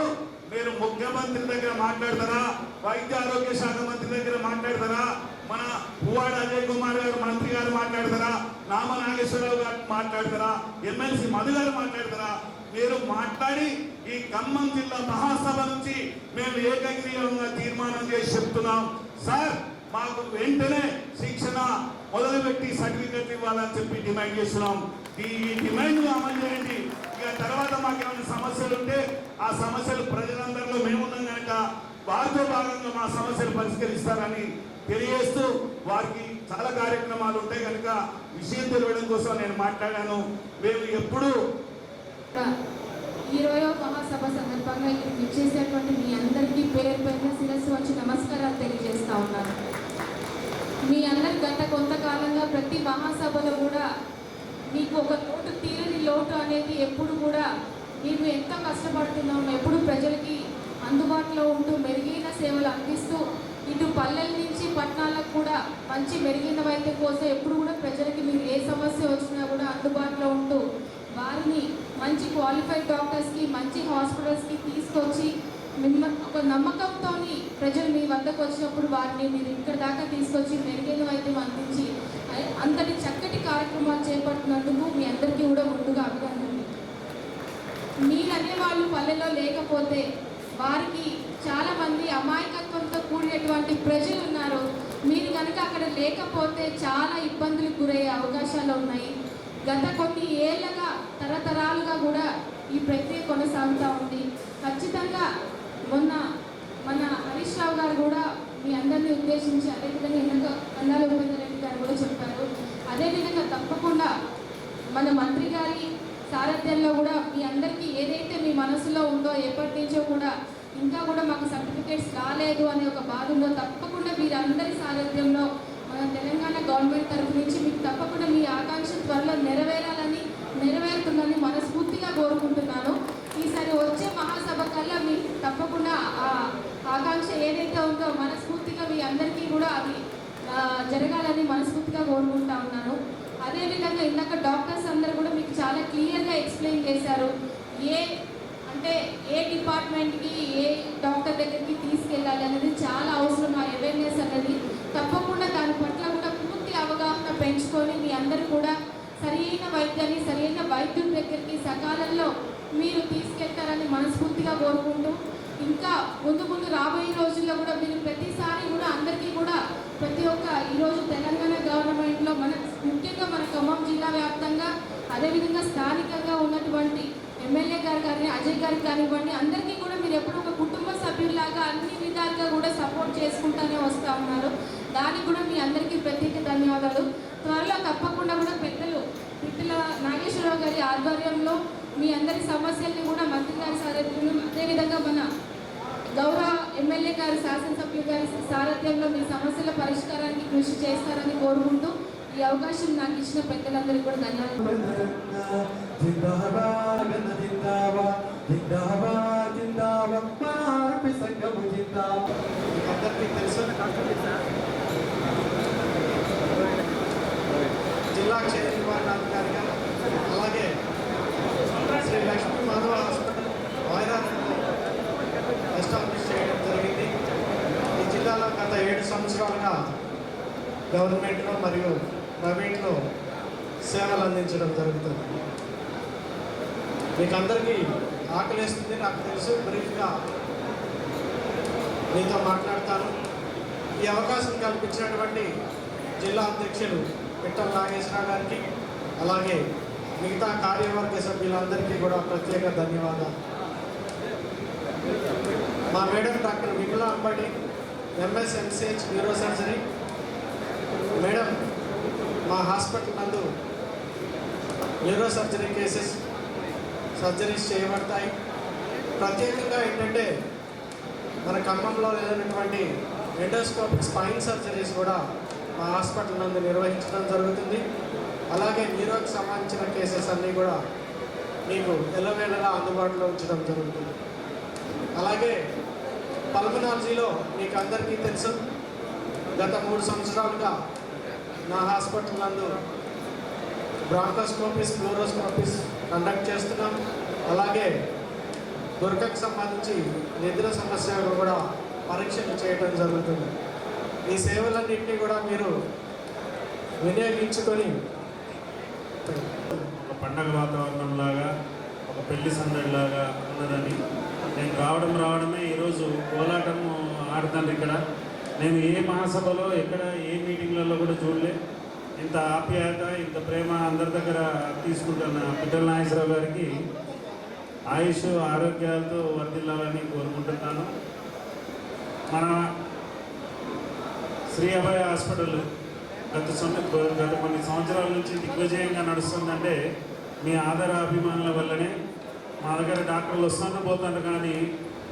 మీరు ముఖ్యమంత్రి దగ్గర మాట్లాడతారా, వైద్య ఆరోగ్య శాఖ మంత్రి దగ్గర మాట్లాడతారా, మన పువ్వాడ అజయ్ కుమార్ గారు మంత్రి గారు మాట్లాడతారా, నామ నాగేశ్వరరావు గారు మాట్లాడతారా, ఎమ్మెల్సీ మధు గారు మాట్లాడతారా? మీరు మాట్లాడి ఈ ఖమ్మం జిల్లా మహాసభ నుంచి మేము ఏకగ్రీవంగా తీర్మానం చేసి చెప్తున్నాం. సార్, మాకు వెంటనే శిక్షణ మొదలుపెట్టి సర్టిఫికెట్ ఇవ్వాలని చెప్పి డిమాండ్ చేస్తున్నాం. ఈ డిమాండ్ అమలు చేయండి. ఇక తర్వాత మాకు ఏమైనా సమస్యలు ఉంటే ఆ సమస్యలు ప్రజలందరిలో మేమున్నాం కనుక వారితో భాగంగా మా సమస్యలు పరిష్కరిస్తారని తెలియజేస్తూ, వారికి చాలా కార్యక్రమాలు ఉంటాయి కనుక విషయం తెలియడం కోసం నేను మాట్లాడాను. మేము ఎప్పుడు 20వ మహాసభ సందర్భంగా ఇక్కడ విచ్చేసేటువంటి మీ అందరికీ పేరు పేరున శిరస్సు వచ్చి నమస్కారాలు తెలియజేస్తా ఉన్నాను. మీ అందరు గత కొంతకాలంగా ప్రతి మహాసభలో కూడా మీకు ఒక లోటు, తీరని లోటు అనేది ఎప్పుడు కూడా మేము ఎంతో కష్టపడుతున్నాము, ఎప్పుడు ప్రజలకి అందుబాటులో ఉంటూ మెరుగైన సేవలు అందిస్తూ, ఇటు పల్లెల నుంచి పట్టణాలకు కూడా మంచి మెరుగైన వైద్యం కోసం ఎప్పుడు కూడా ప్రజలకి మీరు ఏ సమస్య వచ్చినా కూడా అందుబాటులో ఉంటూ వారిని మంచి క్వాలిఫైడ్ డాక్టర్స్కి, మంచి హాస్పిటల్స్కి తీసుకొచ్చి ఒక నమ్మకంతో ప్రజలు మీ వద్దకు వచ్చినప్పుడు వారిని మీరు ఇక్కడ దాకా తీసుకొచ్చి మెరుగైన వైద్యం అందించి అంతటి చక్కటి కార్యక్రమాలు చేపట్టినందుకు మీ అందరికీ కూడా ముందుగా అభినందనలు. మీరనే వాళ్ళు పల్లెలో లేకపోతే వారికి చాలామంది అమాయకత్వంతో కూడినటువంటి ప్రజలు ఉన్నారు. మీరు కనుక అక్కడ లేకపోతే చాలా ఇబ్బందులకు గురయ్యే అవకాశాలు ఉన్నాయి. గత కొన్ని ఏళ్ళగా తరతరాలుగా కూడా ఈ ప్రక్రియ కొనసాగుతూ ఉంది. ఖచ్చితంగా మొన్న మన హరీష్ రావు గారు కూడా మీ అందరినీ ఉద్దేశించి, అదేవిధంగా కన్నాల ఉపేంద్ర రెడ్డి గారు కూడా చెప్పారు. అదేవిధంగా తప్పకుండా మన మంత్రి గారి సారథ్యంలో కూడా మీ అందరికీ ఏదైతే మీ మనసులో ఉందో, ఎప్పటి నుంచో కూడా ఇంకా కూడా మాకు సర్టిఫికేట్స్ రాలేదు అనే ఒక బాధ ఉందో, తప్పకుండా మీరందరి సారథ్యంలో మన తెలంగాణ గవర్నమెంట్ తరఫు నుంచి మీకు తప్పకుండా మీ ఆకాంక్ష త్వరలో నెరవేరుతుందని మనస్ఫూర్తిగా కోరుకుంటున్నాను. ఈసారి వచ్చే మహాసభ కల్లా మీకు తప్పకుండా ఆ ఆకాంక్ష ఏదైతే ఉందో మనస్ఫూర్తిగా మీ అందరికీ కూడా అది జరగాలని మనస్ఫూర్తిగా కోరుకుంటా ఉన్నాను. అదేవిధంగా ఇందాక డాక్టర్స్ అందరూ కూడా మీకు చాలా క్లియర్గా ఎక్స్ప్లెయిన్ చేశారు. ఏ డిపార్ట్మెంట్కి ఏ డాక్టర్ దగ్గరికి తీసుకెళ్ళాలి అనేది చాలా అవసరం. ఆ అవేర్నెస్ అనేది తప్పకుండా దాని పట్ల కూడా పూర్తి అవగాహన పెంచుకొని మీ అందరూ కూడా సరైన వైద్యాన్ని, సరైన వైద్యుల దగ్గరికి సకాలంలో మీరు తీసుకెళ్తారని మనస్ఫూర్తిగా కోరుకుంటూ ఇంకా ముందు ముందు రాబోయే రోజుల్లో కూడా మీరు ప్రతిసారి కూడా అందరికీ కూడా ప్రతి ఒక్క ఈరోజు తెలంగాణ గవర్నమెంట్లో ముఖ్యంగా మన ఖమ్మం జిల్లా వ్యాప్తంగా అదేవిధంగా స్థానికంగా ఉన్నటువంటి ఎమ్మెల్యే గారు కానీ అజయ్ గారికి కానివ్వండి అందరికీ కూడా మీరు ఎప్పుడు ఒక కుటుంబ సభ్యుల్లాగా అన్ని విధాలుగా కూడా సపోర్ట్ చేసుకుంటూనే వస్తూ ఉన్నారు. దానికి కూడా మీ అందరికీ ప్రత్యేక ధన్యవాదాలు. త్వరలో తప్పకుండా కూడా పిట్టల నాగేశ్వరరావు గారి ఆధ్వర్యంలో మీ అందరి సమస్యల్ని కూడా మంత్రి గారి సారథ్యంలో అదేవిధంగా మన గౌరవ ఎమ్మెల్యే గారి శాసనసభ్యులు గారి సారథ్యంలో మీ సమస్యల పరిష్కారానికి కృషి చేస్తారని కోరుకుంటూ ఈ అవకాశం నాకు ఇచ్చిన పెద్దలందరికీ కూడా ధన్యవాదాలు. జిల్లా క్షయ నివారణాధికారిగా అలాగే శ్రీ లక్ష్మీ మాధవ హాస్పిటల్ వైరాగ్యంలో ఎస్టాబ్లిష్ చేయడం జరిగింది. ఈ జిల్లాలో గత 7 సంవత్సరాలుగా గవర్నమెంట్లో మరియు ప్రైవేట్లో సేవలు అందించడం జరుగుతుంది. మీకు అందరికీ ఆకలిస్తుంది నాకు తెలుసు. బ్రీఫ్గా మీతో మాట్లాడతాను. ఈ అవకాశం కల్పించినటువంటి జిల్లా అధ్యక్షులు పిట్టల నాగేశ్వరరావు గారికి అలాగే మిగతా కార్యవర్గ సభ్యులందరికీ కూడా ప్రత్యేక ధన్యవాదాలు. మా madam doctor Vimala Ambati MS MCh neuro surgery madam మా హాస్పిటల్ నందు న్యూరో సర్జరీ సర్జరీస్ చేయబడతాయి. ప్రత్యేకంగా ఏంటంటే మన ఖమ్మంలో లేనటువంటి ఎండోస్కోపిక్ స్పైన్ సర్జరీస్ కూడా మా హాస్పిటల్ నందు నిర్వహించడం జరుగుతుంది. అలాగే న్యూరోకి సంబంధించిన కేసెస్ అన్నీ కూడా మీకు ఎల్లవేళలా అందుబాటులో ఉంచడం జరుగుతుంది. అలాగే పల్మనాలజీలో మీకు అందరికీ తెలుసు, గత 3 సంవత్సరాలుగా నా హాస్పిటల్ నందు బ్రాంకోస్కోపీస్ ఫ్లోరోస్కోపీస్ కండక్ట్ చేస్తున్నాం. అలాగే దుర్గకు సంబంధించి నిద్ర సమస్యలు కూడా పరీక్షలు చేయడం జరుగుతుంది. ఈ సేవలన్నింటినీ కూడా మీరు వినియోగించుకొని ఒక పండగ వాతావరణం లాగా ఒక పెళ్లి సందడిలాగా ఉన్నదని నేను రావడమే ఈరోజు కోలాటం ఆడతాను. ఇక్కడ నేను ఏ మహాసభలో ఎక్కడ ఏ మీటింగ్లలో కూడా చూడలే. ఇంత ఆప్యాయత ఇంత ప్రేమ అందరి దగ్గర తీసుకుంటున్న పిట్టల నాగేశ్వరరావు గారికి ఆయుష్ ఆరోగ్యాలతో వర్ధిల్లాలని కోరుకుంటున్నాను. మన శ్రీ అభయ హాస్పిటల్ గత కొన్ని సంవత్సరాల నుంచి దిగ్విజయంగా నడుస్తుందంటే మీ ఆదర అభిమానుల వల్లనే. మా దగ్గర డాక్టర్లు వస్తాను పోతాను, కానీ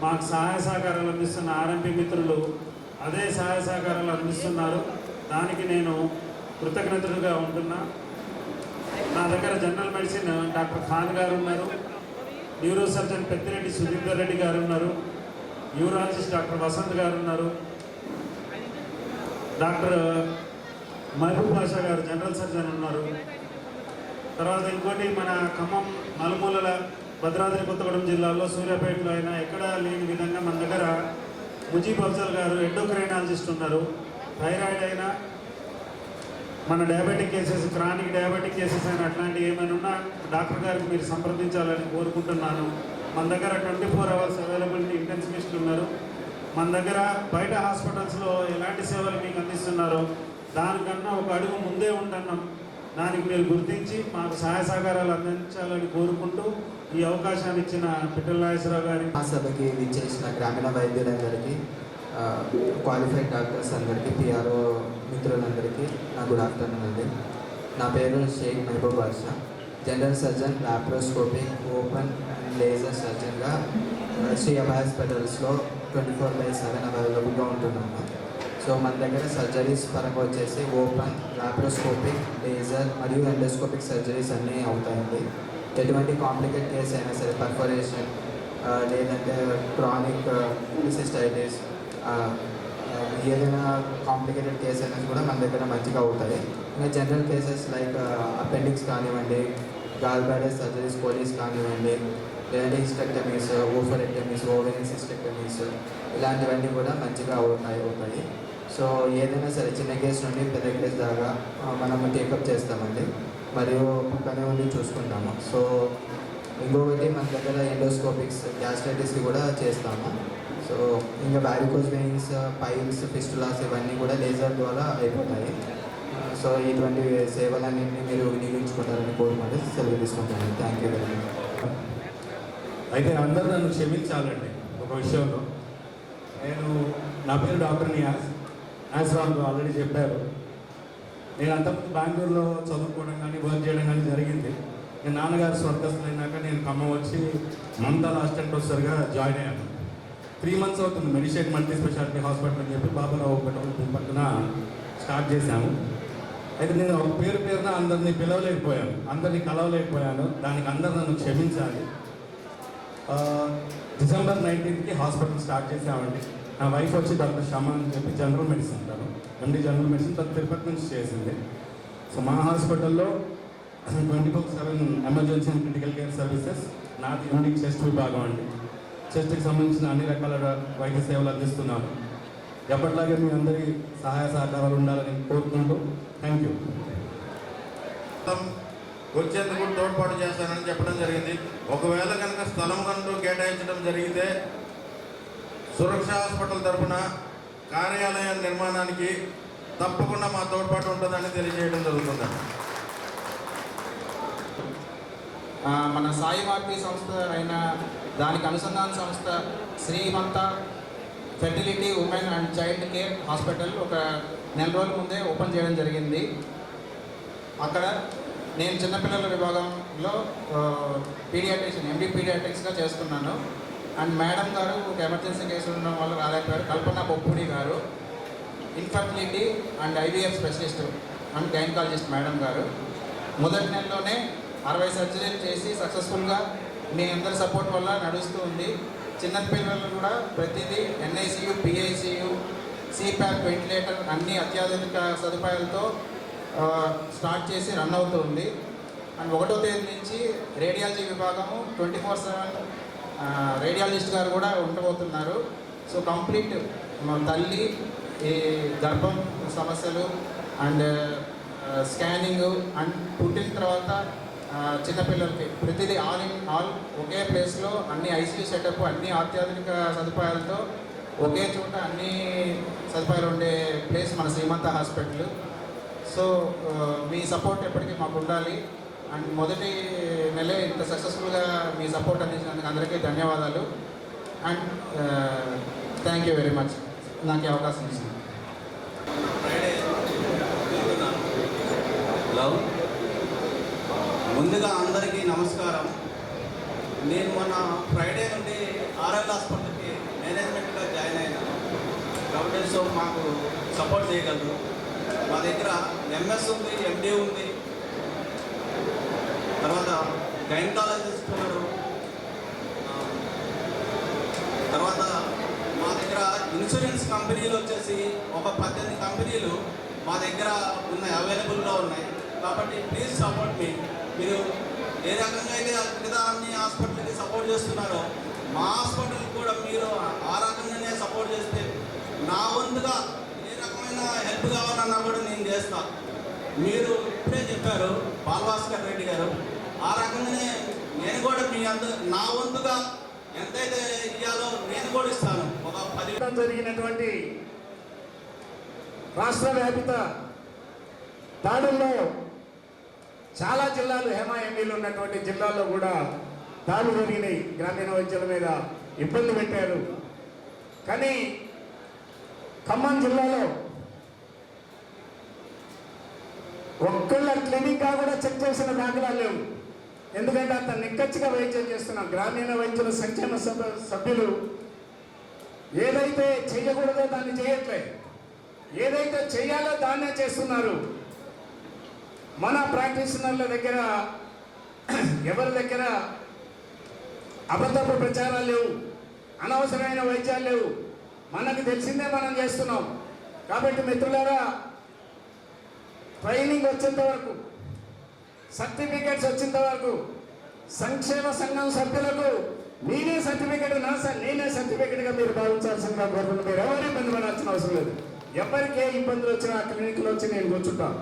మాకు సహాయ సహకారాలు అందిస్తున్న ఆర్ఎంపీ మిత్రులు అదే సహాయ సహకారాలు అందిస్తున్నారు. దానికి నేను కృతజ్ఞతలుగా ఉంటున్నా. నా దగ్గర జనరల్ మెడిసిన్ డాక్టర్ ఖాన్ గారు ఉన్నారు, న్యూరో సర్జన్ పెద్దిరెడ్డి సుధీందర్ రెడ్డి గారు ఉన్నారు, న్యూరాలజిస్ట్ డాక్టర్ వసంత్ గారు ఉన్నారు, డాక్టర్ మహబూబ్ బాషా గారు జనరల్ సర్జన్ ఉన్నారు. తర్వాత ఇంకోటి మన ఖమ్మం నలుమూలల భద్రాద్రి కొత్తగూడెం జిల్లాలో సూర్యాపేటలో అయినా ఎక్కడా లేని విధంగా మన దగ్గర ముజీబ్ అఫ్జల్ గారు ఎండోక్రైనాలజిస్ట్ ఉన్నారు. థైరాయిడ్ అయినా మన diabetic cases chronic diabetic cases అయినా అట్లాంటివి ఏమైనా ఉన్నా డాక్టర్ గారికి మీరు సంప్రదించాలని కోరుకుంటున్నాను. మన దగ్గర 24 hours అవైలబిలిటీ ఇంటెన్సివిస్టులు ఉన్నారు. మన దగ్గర బయట హాస్పిటల్స్లో ఎలాంటి సేవలు మీకు అందిస్తున్నారో దానికన్నా ఒక అడుగు ముందే ఉంటున్నాం. దానికి మీరు గుర్తించి మాకు సహాయ సహకారాలు అందించాలని కోరుకుంటూ ఈ అవకాశాన్ని ఇచ్చిన పిట్టల నాగేశ్వరరావు గారి సభకి విచ్చేసిన గ్రామీణ వైద్యులందరికీ, క్వాలిఫైడ్ డాక్టర్స్ అందరికీ, పిఆర్ఓ మిత్రులందరికీ నా గుడ్ ఆఫ్టర్నూన్ అండి. నా పేరు Sheikh Mahaboob Basha, general surgeon laparoscopic open and laser సర్జన్గా శ్రీ అభయ హాస్పిటల్స్లో 24/7 అవైలబుల్గా ఉంటున్నాను. సో మన దగ్గర సర్జరీస్ పరంగా వచ్చేసి ఓపెన్, లాప్రోస్కోపిక్, లేజర్ మరియు ఎండోస్కోపిక్ సర్జరీస్ అన్నీ అవుతాయండి. ఎటువంటి కాంప్లికేట్ కేసు అయినా సరే, పర్ఫరేషన్ లేదంటే క్రానిక్ సిస్టైటిస్ ఏదైనా కాంప్లికేటెడ్ కేసు అయినా కూడా మన దగ్గర మంచిగా అవుతాయి. ఇంకా జనరల్ కేసెస్ లైక్ అపెండిక్స్ కానివ్వండి, గాల్ బ్లాడర్ సర్జరీస్, పోలీస్ కానివ్వండి, లేదంటే హిస్టెక్టమీస్, ఓఫరెక్టమీస్, ఓవెరియన్ సిస్టెక్టమీస్ ఇలాంటివన్నీ కూడా మంచిగా అవుతాయి. సో ఏదైనా సరే చిన్న కేసు నుండి పెద్ద కేసు దాకా మనము టేకప్ చేస్తామండి, మరియు పక్కనే ఉండి చూసుకుంటాము. సో ఇంకొకటి మన దగ్గర ఎండోస్కోపిక్స్ గ్యాస్ట్రైటిస్కి కూడా చేస్తాము. సో ఇంకా వారికోజ్ వెయిన్స్, పైల్స్, ఫిస్టులాస్ ఇవన్నీ కూడా లేజర్ ద్వారా అయిపోతాయి. సో ఇటువంటి సేవలన్నింటినీ మీరు వినియోగించుకుంటారని కోరుకుంటే సెలవు తీసుకుంటాను. Thank you very much. అయితే అందరూ నన్ను క్షమించాలండి ఒక విషయంలో. నా పేరు డాక్టర్ నియాజ్ రావు ఆల్రెడీ చెప్పారు. నేను అంతకుముందు బెంగళూరులో చదువుకోవడం కానీ వర్క్ చేయడం కానీ జరిగింది. నేను నాన్నగారు స్వర్గస్థులైనాక నేను ఖమ్మం వచ్చి మమతాల అసిస్టెంట్ ప్రొఫెసర్గా జాయిన్ అయ్యాను. 3 months అవుతుంది మెడిషేట్ మల్టీ స్పెషాలిటీ హాస్పిటల్ అని చెప్పి బాబారావు పక్కన స్టార్ట్ చేశాము. అయితే నేను ఒక పేరున అందరినీ పిలవలేకపోయాను, అందరినీ కలవలేకపోయాను. దానికి అందరు నన్ను క్షమించాలి. December 19th హాస్పిటల్ స్టార్ట్ చేసామండి. నా వైఫ్ వచ్చి డాక్టర్ షమా అని చెప్పి జనరల్ మెడిసిన్ అంటారు, ఎండి జనరల్ మెడిసిన్, తను తిరుపతి నుంచి చేసింది. సో మా హాస్పిటల్లో 24/7 emergency and critical care services. నాది ఎండి చెస్ట్ విభాగం అండి. చెస్ట్కి సంబంధించిన అన్ని రకాల వైద్య సేవలు అందిస్తున్నాను. ఎప్పటిలాగే మీ అందరి సహాయ సహకారాలు ఉండాలని కోరుకుంటూ థ్యాంక్ యూ. వచ్చేందుకు తోడ్పాటు చేస్తానని చెప్పడం జరిగింది. ఒకవేళ కనుక స్థలం కంటూ కేటాయించడం జరిగితే సురక్ష హాస్పిటల్ తరఫున కార్యాలయ నిర్మాణానికి తప్పకుండా మా తోడ్పాటు ఉంటుందని తెలియజేయడం జరుగుతుందండి. మన సాయి మార్పి సంస్థ అయిన దానికి అనుసంధాన సంస్థ Srimantha fertility women and child care hospital ఒక 4 రోజుల ముందే ఓపెన్ చేయడం జరిగింది. అక్కడ నేను చిన్నపిల్లల విభాగంలో పీడియాట్రిషియన్, ఎండి పీడియాట్రిక్స్గా చేస్తున్నాను. అండ్ మేడం గారు ఒక ఎమర్జెన్సీ కేసు ఉండడం వల్ల రాలేకపోయారు. కల్పన బొప్పుడి గారు infertility and IVF specialist and gynaecologist madam గారు. మొదటి నెలలోనే 60 సర్జరీలు చేసి సక్సెస్ఫుల్గా మీ అందరి సపోర్ట్ వల్ల నడుస్తూ ఉంది. చిన్నపిల్లలు కూడా ప్రతిదీ ఎన్ఐసియు, పిఐసియు, సిప్యాక్, వెంటిలేటర్ అన్ని అత్యాధునిక సదుపాయాలతో స్టార్ట్ చేసి రన్ అవుతూ ఉంది. అండ్ 1వ తేదీ నుంచి రేడియాలజీ విభాగము 24/7 రేడియాలజిస్ట్ గారు కూడా ఉండబోతున్నారు. సో కంప్లీట్ తల్లి ఈ గర్భం సమస్యలు అండ్ స్కానింగ్ అండ్ పుట్టిన తర్వాత చిన్నపిల్లలకి ప్రతిదీ ఆల్ ఒకే ప్లేస్లో అన్ని ఐసీయూ సెటప్, అన్ని అత్యాధునిక సదుపాయాలతో ఒకే చోట అన్ని సదుపాయాలు ఉండే ప్లేస్ మన శ్రీమంత హాస్పిటల్. సో మీ సపోర్ట్ ఎప్పటికీ మాకు ఉండాలి. అండ్ మొదటి నెలే ఇంత సక్సెస్ఫుల్గా మీ సపోర్ట్ అందించినందుకు అందరికీ ధన్యవాదాలు. And thank you very much నాకు ఈ అవకాశం ఇచ్చింది. హలో, ముందుగా అందరికీ నమస్కారం. నేను మొన్న ఫ్రైడే నుండి ఆర్ఎల్ హాస్పిటల్కి మేనేజ్మెంట్గా జాయిన్ అయినాను కాబట్టి సో మాకు సపోర్ట్ చేయగలరు. మా దగ్గర ఎంఎస్ ఉంది, ఎండి ఉంది, తర్వాత గైనకాలజిస్ట్ ఉన్నారు. తర్వాత మా దగ్గర ఇన్సూరెన్స్ కంపెనీలు వచ్చేసి ఒక 18 కంపెనీలు మా దగ్గర ఉన్నాయి, అవైలబుల్లో ఉన్నాయి. కాబట్టి ప్లీజ్ సపోర్ట్ మీ. మీరు ఏ రకంగా అయితే మిగతా అన్ని హాస్పిటల్కి సపోర్ట్ చేస్తున్నారో మా హాస్పిటల్కి కూడా మీరు ఆ రకంగానే సపోర్ట్ చేస్తే నా వంతుగా ఏ రకమైన హెల్ప్ కావాలన్నా కూడా నేను చేస్తాను. మీరు ఇప్పుడే చెప్పారు బాలభాస్కర్ రెడ్డి గారు, ఆ రకంగానే నేను కూడా మీ నా వంతుగా ఎంతైతే ఇవ్వాలో నేను కూడా ఇస్తాను. ఒక 10 జరిగినటువంటి రాష్ట్ర వ్యాపిత దాడుల్లో చాలా జిల్లాలు హెమాఎంఈలు ఉన్నటువంటి జిల్లాల్లో కూడా దాడులు జరిగినాయి. గ్రామీణ వైద్యుల మీద ఇబ్బంది పెట్టారు. కానీ ఖమ్మం జిల్లాలో ఒక్కళ్ళ క్లినిక్గా కూడా చెక్ చేసిన దాఖలాలు లేవు. ఎందుకంటే అంత నిక్కచ్చిగా వైద్యం చేస్తున్నాం. గ్రామీణ వైద్యుల సంక్షేమ సభ్యులు ఏదైతే చేయకూడదో దాన్ని చేయట్లేదు, ఏదైతే చేయాలో దాన్నే చేస్తున్నారు. మన ప్రాక్టీషనర్ల దగ్గర ఎవరి దగ్గర అబద్ధపు ప్రచారాలు లేవు, అనవసరమైన వైద్యాలు లేవు. మనకు తెలిసిందే మనం చేస్తున్నాం. కాబట్టి మిత్రులారా, ట్రైనింగ్ వచ్చేంత వరకు, సర్టిఫికేట్స్ వచ్చేంత వరకు సంక్షేమ సంఘం సభ్యులకు నేనే సర్టిఫికేట్, నేనే సర్టిఫికేట్గా మీరు భావించాల్సిందిగా కోరుకుంటున్నాను. మీరు ఎవరు ఇబ్బంది పడాల్సిన అవసరం లేదు. ఎవరికే ఇబ్బందులు వచ్చినా ఆ క్లినిక్లో వచ్చి నేను కూర్చుంటాను,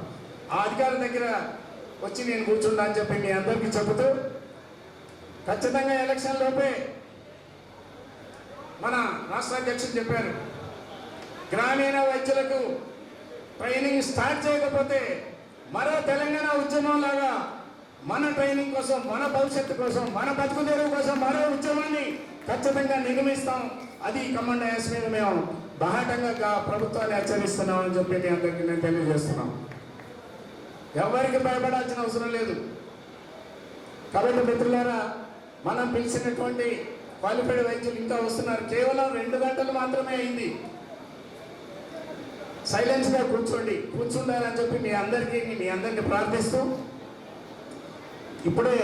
ఆ అధికారి దగ్గర వచ్చి నేను కూర్చుంటా అని చెప్పి మీ అందరికీ చెబుతూ ఖచ్చితంగా ఎలక్షన్ లోపే మన రాష్ట్ర అధ్యక్షులు చెప్పారు, గ్రామీణ వైద్యులకు ట్రైనింగ్ స్టార్ట్ చేయకపోతే మరో తెలంగాణ ఉద్యమం లాగా మన ట్రైనింగ్ కోసం, మన భవిష్యత్తు కోసం, మన బతుకు తెరువు కోసం మరో ఉద్యమాన్ని ఖచ్చితంగా నిర్మిస్తాం. అది కమాండ్ యాస్ మీద మేము బాహాటంగా ప్రభుత్వాన్ని హెచ్చరిస్తున్నామని చెప్పి మీ అందరికీ నేను తెలియజేస్తున్నాం. ఎవరికి భయపడాల్సిన అవసరం లేదు. కాబట్టి మిత్రులారా, మనం పిలిచినటువంటి క్వాలిఫైడ్ వైద్యులు ఇంకా వస్తున్నారు. కేవలం 2 గంటలు మాత్రమే అయింది. సైలెన్స్గా కూర్చుండాలని చెప్పి మీ అందరికీ ప్రార్థిస్తూ ఇప్పుడే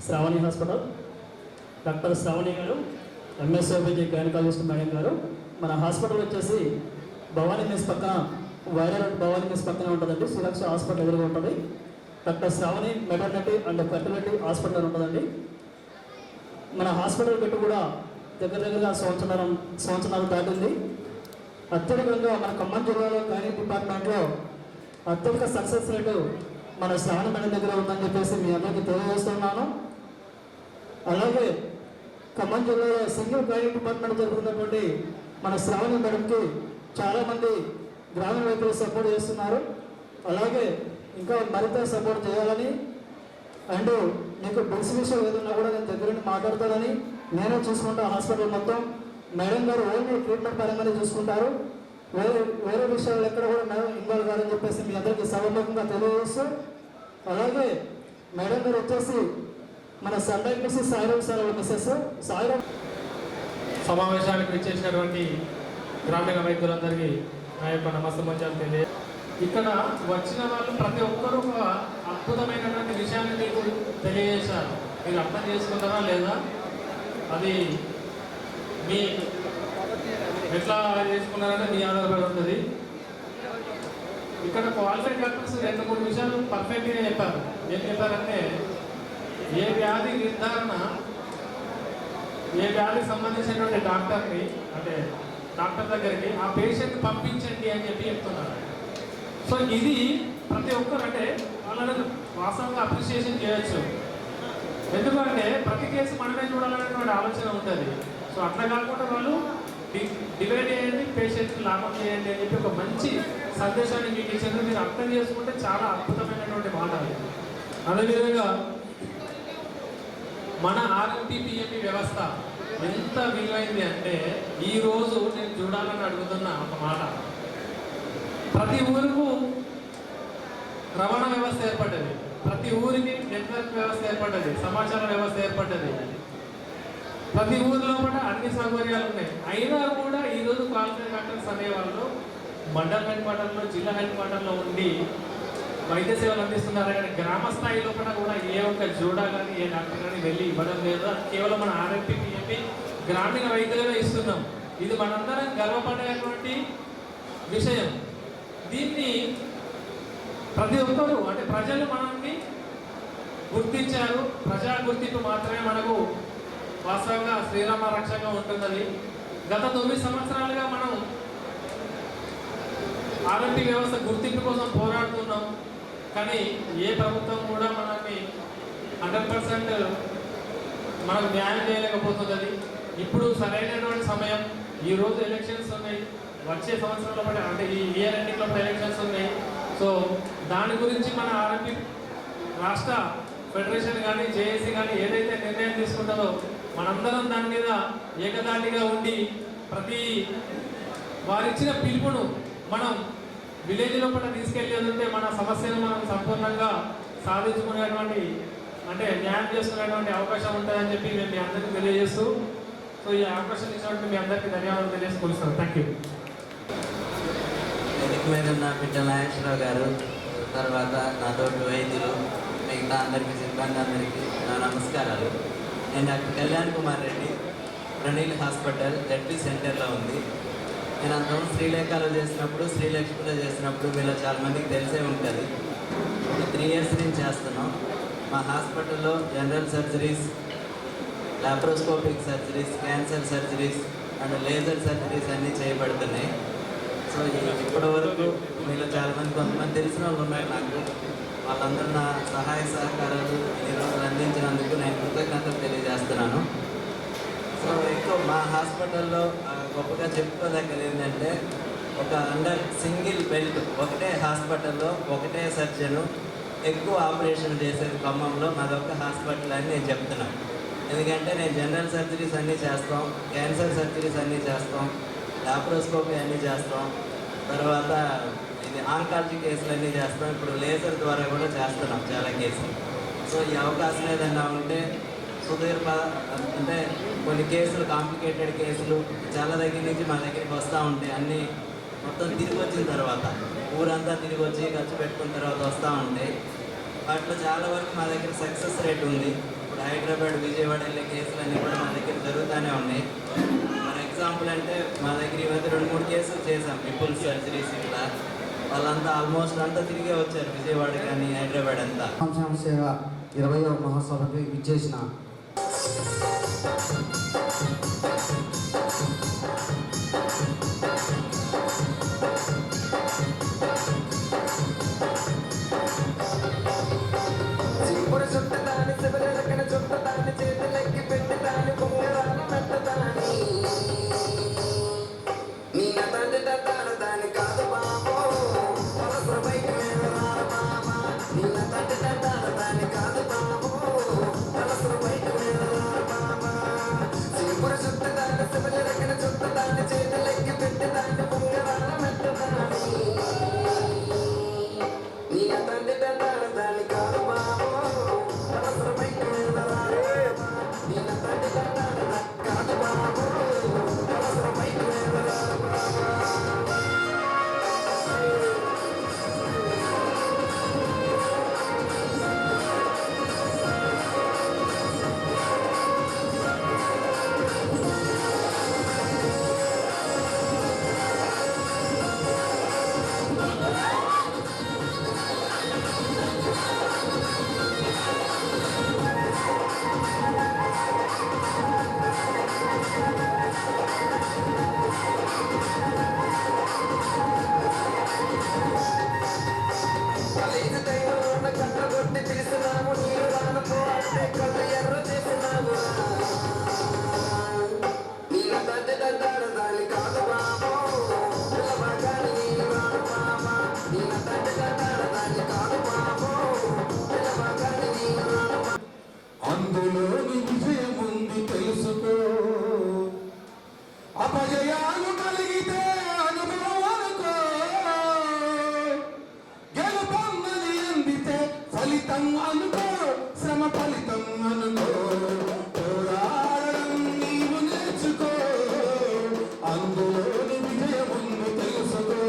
శ్రావణి హాస్పిటల్ డాక్టర్ శ్రావణి గారు, ఎంఎస్ఓబిజీ గైనకాలజిస్ట్ మేడం గారు. మన హాస్పిటల్ వచ్చేసి భవానీ మెస్ పక్కన, వైరల్ భవానీ మెస్ పక్కన ఉంటుందండి. సురక్ష హాస్పిటల్ ఎదురుగా ఉంటుంది. Doctor Shravani maternity and fertility hospital ఉంటుందండి. మన హాస్పిటల్ పెట్టి కూడా దగ్గరగా సంవత్సరాలు దాటింది. అత్యధికంగా మన ఖమ్మం జిల్లాలో గైనిక్ డిపార్ట్మెంట్లో అత్యధిక సక్సెస్ రేటు మన శ్రావణ మేడం దగ్గర ఉందని చెప్పేసి మీ అందరికీ తెలియజేస్తున్నాను. అలాగే ఖమ్మం జిల్లాలో సింగిల్ గైనిక్ డిపార్ట్మెంట్ జరుగుతున్నటువంటి మన శ్రావణ మేడంకి చాలామంది గ్రామీణ వైద్యులు సపోర్ట్ చేస్తున్నారు. అలాగే ఇంకా మరింత సపోర్ట్ చేయాలని, అండ్ మీకు బిల్స్ విషయం ఏదన్నా కూడా నేను దగ్గరుండి మాట్లాడతానని, నేనే చూసుకుంటా హాస్పిటల్ మొత్తం. మేడం గారు ఓన్లీ ట్రీట్మెంట్ పరంగానే చూసుకుంటారు. వేరే విషయాలు ఎక్కడ కూడా మేడం ఇన్వాల్వ్ కాదని చెప్పేసి మీ అందరికీ సభాముఖంగా తెలియజేస్తూ, అలాగే మేడం గారు వచ్చేసి మన సండైపిసి సాయిరామ్ సార్ మిస్సెస్ సాయిరామ్ సమావేశానికి విచ్చేసినటువంటి గ్రామీణ వైద్యులందరికీ నా యొక్క నమస్తమంజాలు తెలియ. ఇక్కడ వచ్చిన వాళ్ళు ప్రతి ఒక్కరూ ఒక అద్భుతమైనటువంటి విషయాన్ని మీకు తెలియజేశారు. మీరు అర్థం చేసుకుంటారా లేదా అది మీ ఎట్లా చేసుకున్నారంటే మీ ఆధారపడి ఉంటుంది. ఇక్కడ క్వాలిఫైడ్ డాక్టర్స్ 2-3 విషయాలు పర్ఫెక్ట్గా చెప్పారు. ఏం చెప్పారంటే, ఏ వ్యాధి నిర్ధారణ, ఏ వ్యాధికి సంబంధించినటువంటి డాక్టర్ని, అంటే డాక్టర్ దగ్గరికి ఆ పేషెంట్ పంపించండి అని చెప్పి చెప్తున్నారు. సో ఇది ప్రతి ఒక్కరు, అంటే వాళ్ళని వాస్తవంగా అప్రిషియేషన్ చేయొచ్చు. ఎందుకంటే ప్రతి కేసు మనమే చూడాలనేటువంటి ఆలోచన ఉంటుంది. సో అట్లా కాకుండా వాళ్ళు డివైడ్ చేయండి, పేషెంట్ లాభం చేయండి అని చెప్పి ఒక మంచి సందేశాన్ని మీకు ఇచ్చేందుకు మీరు అర్థం చేసుకుంటే చాలా అద్భుతమైనటువంటి మాట. అదేవిధంగా మన ఆర్ఎంపీపీఎంపీ వ్యవస్థ ఎంత విలువైంది అంటే, ఈరోజు నేను చూడాలని అడుగుతున్న ఒక మాట, ప్రతి ఊరుకు రవాణా వ్యవస్థ ఏర్పడ్డది, ప్రతి ఊరికి నెట్వర్క్ వ్యవస్థ ఏర్పడ్డది, సమాచార వ్యవస్థ ఏర్పడ్డది, ప్రతి ఊరిలో కూడా అన్ని సౌకర్యాలు ఉన్నాయి. అయినా కూడా ఈరోజు క్వాలిఫైడ్ డాక్టర్స్ అనేవాళ్ళు మండల హెడ్ క్వార్టర్లో, జిల్లా హెడ్ క్వార్టర్లో ఉండి వైద్య సేవలు అందిస్తున్నారు. కానీ గ్రామ స్థాయిలో కూడా ఏ ఒక్క జోడా కానీ ఏ డాక్టర్ కానీ వెళ్ళి ఇవ్వడం లేదు. కేవలం మన ఆర్ఎంపీపీఎంపీ గ్రామీణ వైద్యులుగా ఇస్తున్నాం. ఇది మనందరం గర్వపడేటువంటి విషయం. దీన్ని ప్రతి ఒక్కరూ, అంటే ప్రజలు మనల్ని గుర్తించారు. ప్రజా గుర్తింపు మాత్రమే మనకు వాస్తవంగా శ్రీరామ రక్షంగా ఉంటున్నది. గత 9 సంవత్సరాలుగా మనం ఆర్ఎంపీ వ్యవస్థ గుర్తింపు కోసం పోరాడుతున్నాం. కానీ ఏ ప్రభుత్వం కూడా మనల్ని 100% మనకు న్యాయం చేయలేకపోతున్నది. ఇప్పుడు సరైనటువంటి సమయం. ఈరోజు ఎలక్షన్స్ ఉన్నాయి, వచ్చే సంవత్సరంలో పడే, అంటే ఈ ఇయర్ ఎండింగ్లో ఎలక్షన్స్ ఉన్నాయి. సో దాని గురించి మన ఆర్ఎంపీ రాష్ట్ర ఫెడరేషన్ కానీ, జేఏసీ కానీ ఏదైతే నిర్ణయం తీసుకుంటుందో మనందరం దాని మీద ఏకదాటిగా ఉండి ప్రతి వారిచ్చిన పిలుపును మనం విలేజ్ లోపల తీసుకెళ్ళేదంటే మన సమస్యను మనం సంపూర్ణంగా సాధించుకునేటువంటి, అంటే న్యాయం చేసుకునేటువంటి అవకాశం ఉంటుందని చెప్పి మేము మీ అందరికీ తెలియజేస్తూ, సో ఈ అవకాశం ఇచ్చినట్టు మీ అందరికీ ధన్యవాదాలు తెలియజేసుకుంటున్నాను. Thank you. వేదిక మీద ఉన్న పిట్టల నాగేశ్వరరావు గారు, తర్వాత నాతోటి వైద్యులు, మిగతా అందరికీ, సిబ్బంది అందరికీ నా నమస్కారాలు. నేను doctor Kalyan Kumar Reddy, Praneel hospital ZP సెంటర్లో ఉంది. నేను అంతకుముందు శ్రీలేఖలో చేసినప్పుడు, శ్రీలక్ష్మిలో చేసినప్పుడు మీలో చాలామందికి తెలిసే ఉంటుంది. 3 years నుంచి చేస్తున్నాం. మా హాస్పిటల్లో general surgeries, laparoscopic surgeries, cancer surgeries and laser surgeries అన్నీ చేయబడుతున్నాయి. సో ఇప్పటి వరకు మీలో చాలామంది, కొంతమంది తెలిసిన వాళ్ళు ఉన్నారు నాకు, వాళ్ళందరూ నా సహాయ సహకారాలు ఈ రోజులు అందించినందుకు నేను కృతజ్ఞతలు తెలియజేస్తున్నాను. సో ఎక్కువ మా హాస్పిటల్లో గొప్పగా చెప్పుకోదగ్గది ఏంటంటే ఒక అండర్ సింగిల్ బెల్ట్ ఒకటే హాస్పిటల్లో ఒకటే సర్జను ఎక్కువ ఆపరేషన్ చేసేది ఖమ్మంలో మాదొక్క హాస్పిటల్ అని నేను చెప్తున్నాను. ఎందుకంటే నేను జనరల్ సర్జరీస్ అన్నీ చేస్తాం, క్యాన్సర్ సర్జరీస్ అన్నీ చేస్తాం, లాప్రోస్కోపీ అన్నీ చేస్తాం, తర్వాత ఇది ఆంకాలజీ కేసులు అన్నీ చేస్తాం, ఇప్పుడు లేజర్ ద్వారా కూడా చేస్తున్నాం చాలా కేసులు. సో ఈ అవకాశం ఏదన్నా ఉంటే సుదీర్ఘ అంటే కొన్ని కేసులు కాంప్లికేటెడ్ కేసులు చాలా దగ్గర నుంచి మా దగ్గరికి వస్తూ ఉంటాయి. అన్నీ మొత్తం తిరిగి వచ్చిన తర్వాత ఊరంతా తిరిగి వచ్చి ఖర్చు పెట్టుకున్న తర్వాత వస్తూ ఉంటాయి. వాటిలో చాలా వరకు మా దగ్గర సక్సెస్ రేట్ ఉంది. ఇప్పుడు హైదరాబాద్, విజయవాడ వెళ్ళే కేసులన్నీ కూడా మా దగ్గర జరుగుతూనే ఉన్నాయి. ఫర్ ఎగ్జాంపుల్ అంటే మా దగ్గర ఈ మధ్య 2-3 కేసులు చేసాం, నిపుల్ సర్జరీస్. ఇట్లా వాళ్ళంతా ఆల్మోస్ట్ అంతా తిరిగే వచ్చారు, విజయవాడ కానీ హైదరాబాద్ అంతా. సేవ 20వ మహాసభకి ఇచ్చేసిన అందులోని విజయముంది తెలుసుకో. అపజయాలు కలిగితే అనుభవం అనుకో. గెలుపన్నది అందితే ఫలితం అనుకో, శ్రమ ఫలితం అనుకో. పోరాడడం నీవు నేర్చుకో. అందులోని విజయముంది తెలుసుకో.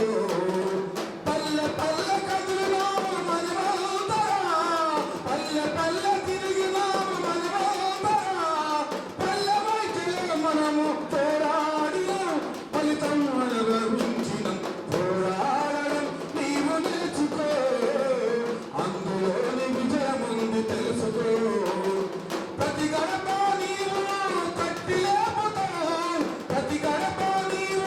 పల్లె పల్లె కదిలినాము మనమంతరా, పల్లె పల్లె తిరిగినాము మనమంతరా. పల్లె వైద్యులే మనము పోరాడినాం, ఫలితం అనుభవించినాం. పోరాడడం నీవు నేర్చుకో. అందులోని విజయముంది తెలుసుకో. ప్రతి గడప నీవు కట్టి లేపుతావు, ప్రతి గడప నీవు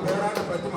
పోరాట ప్రతిమ.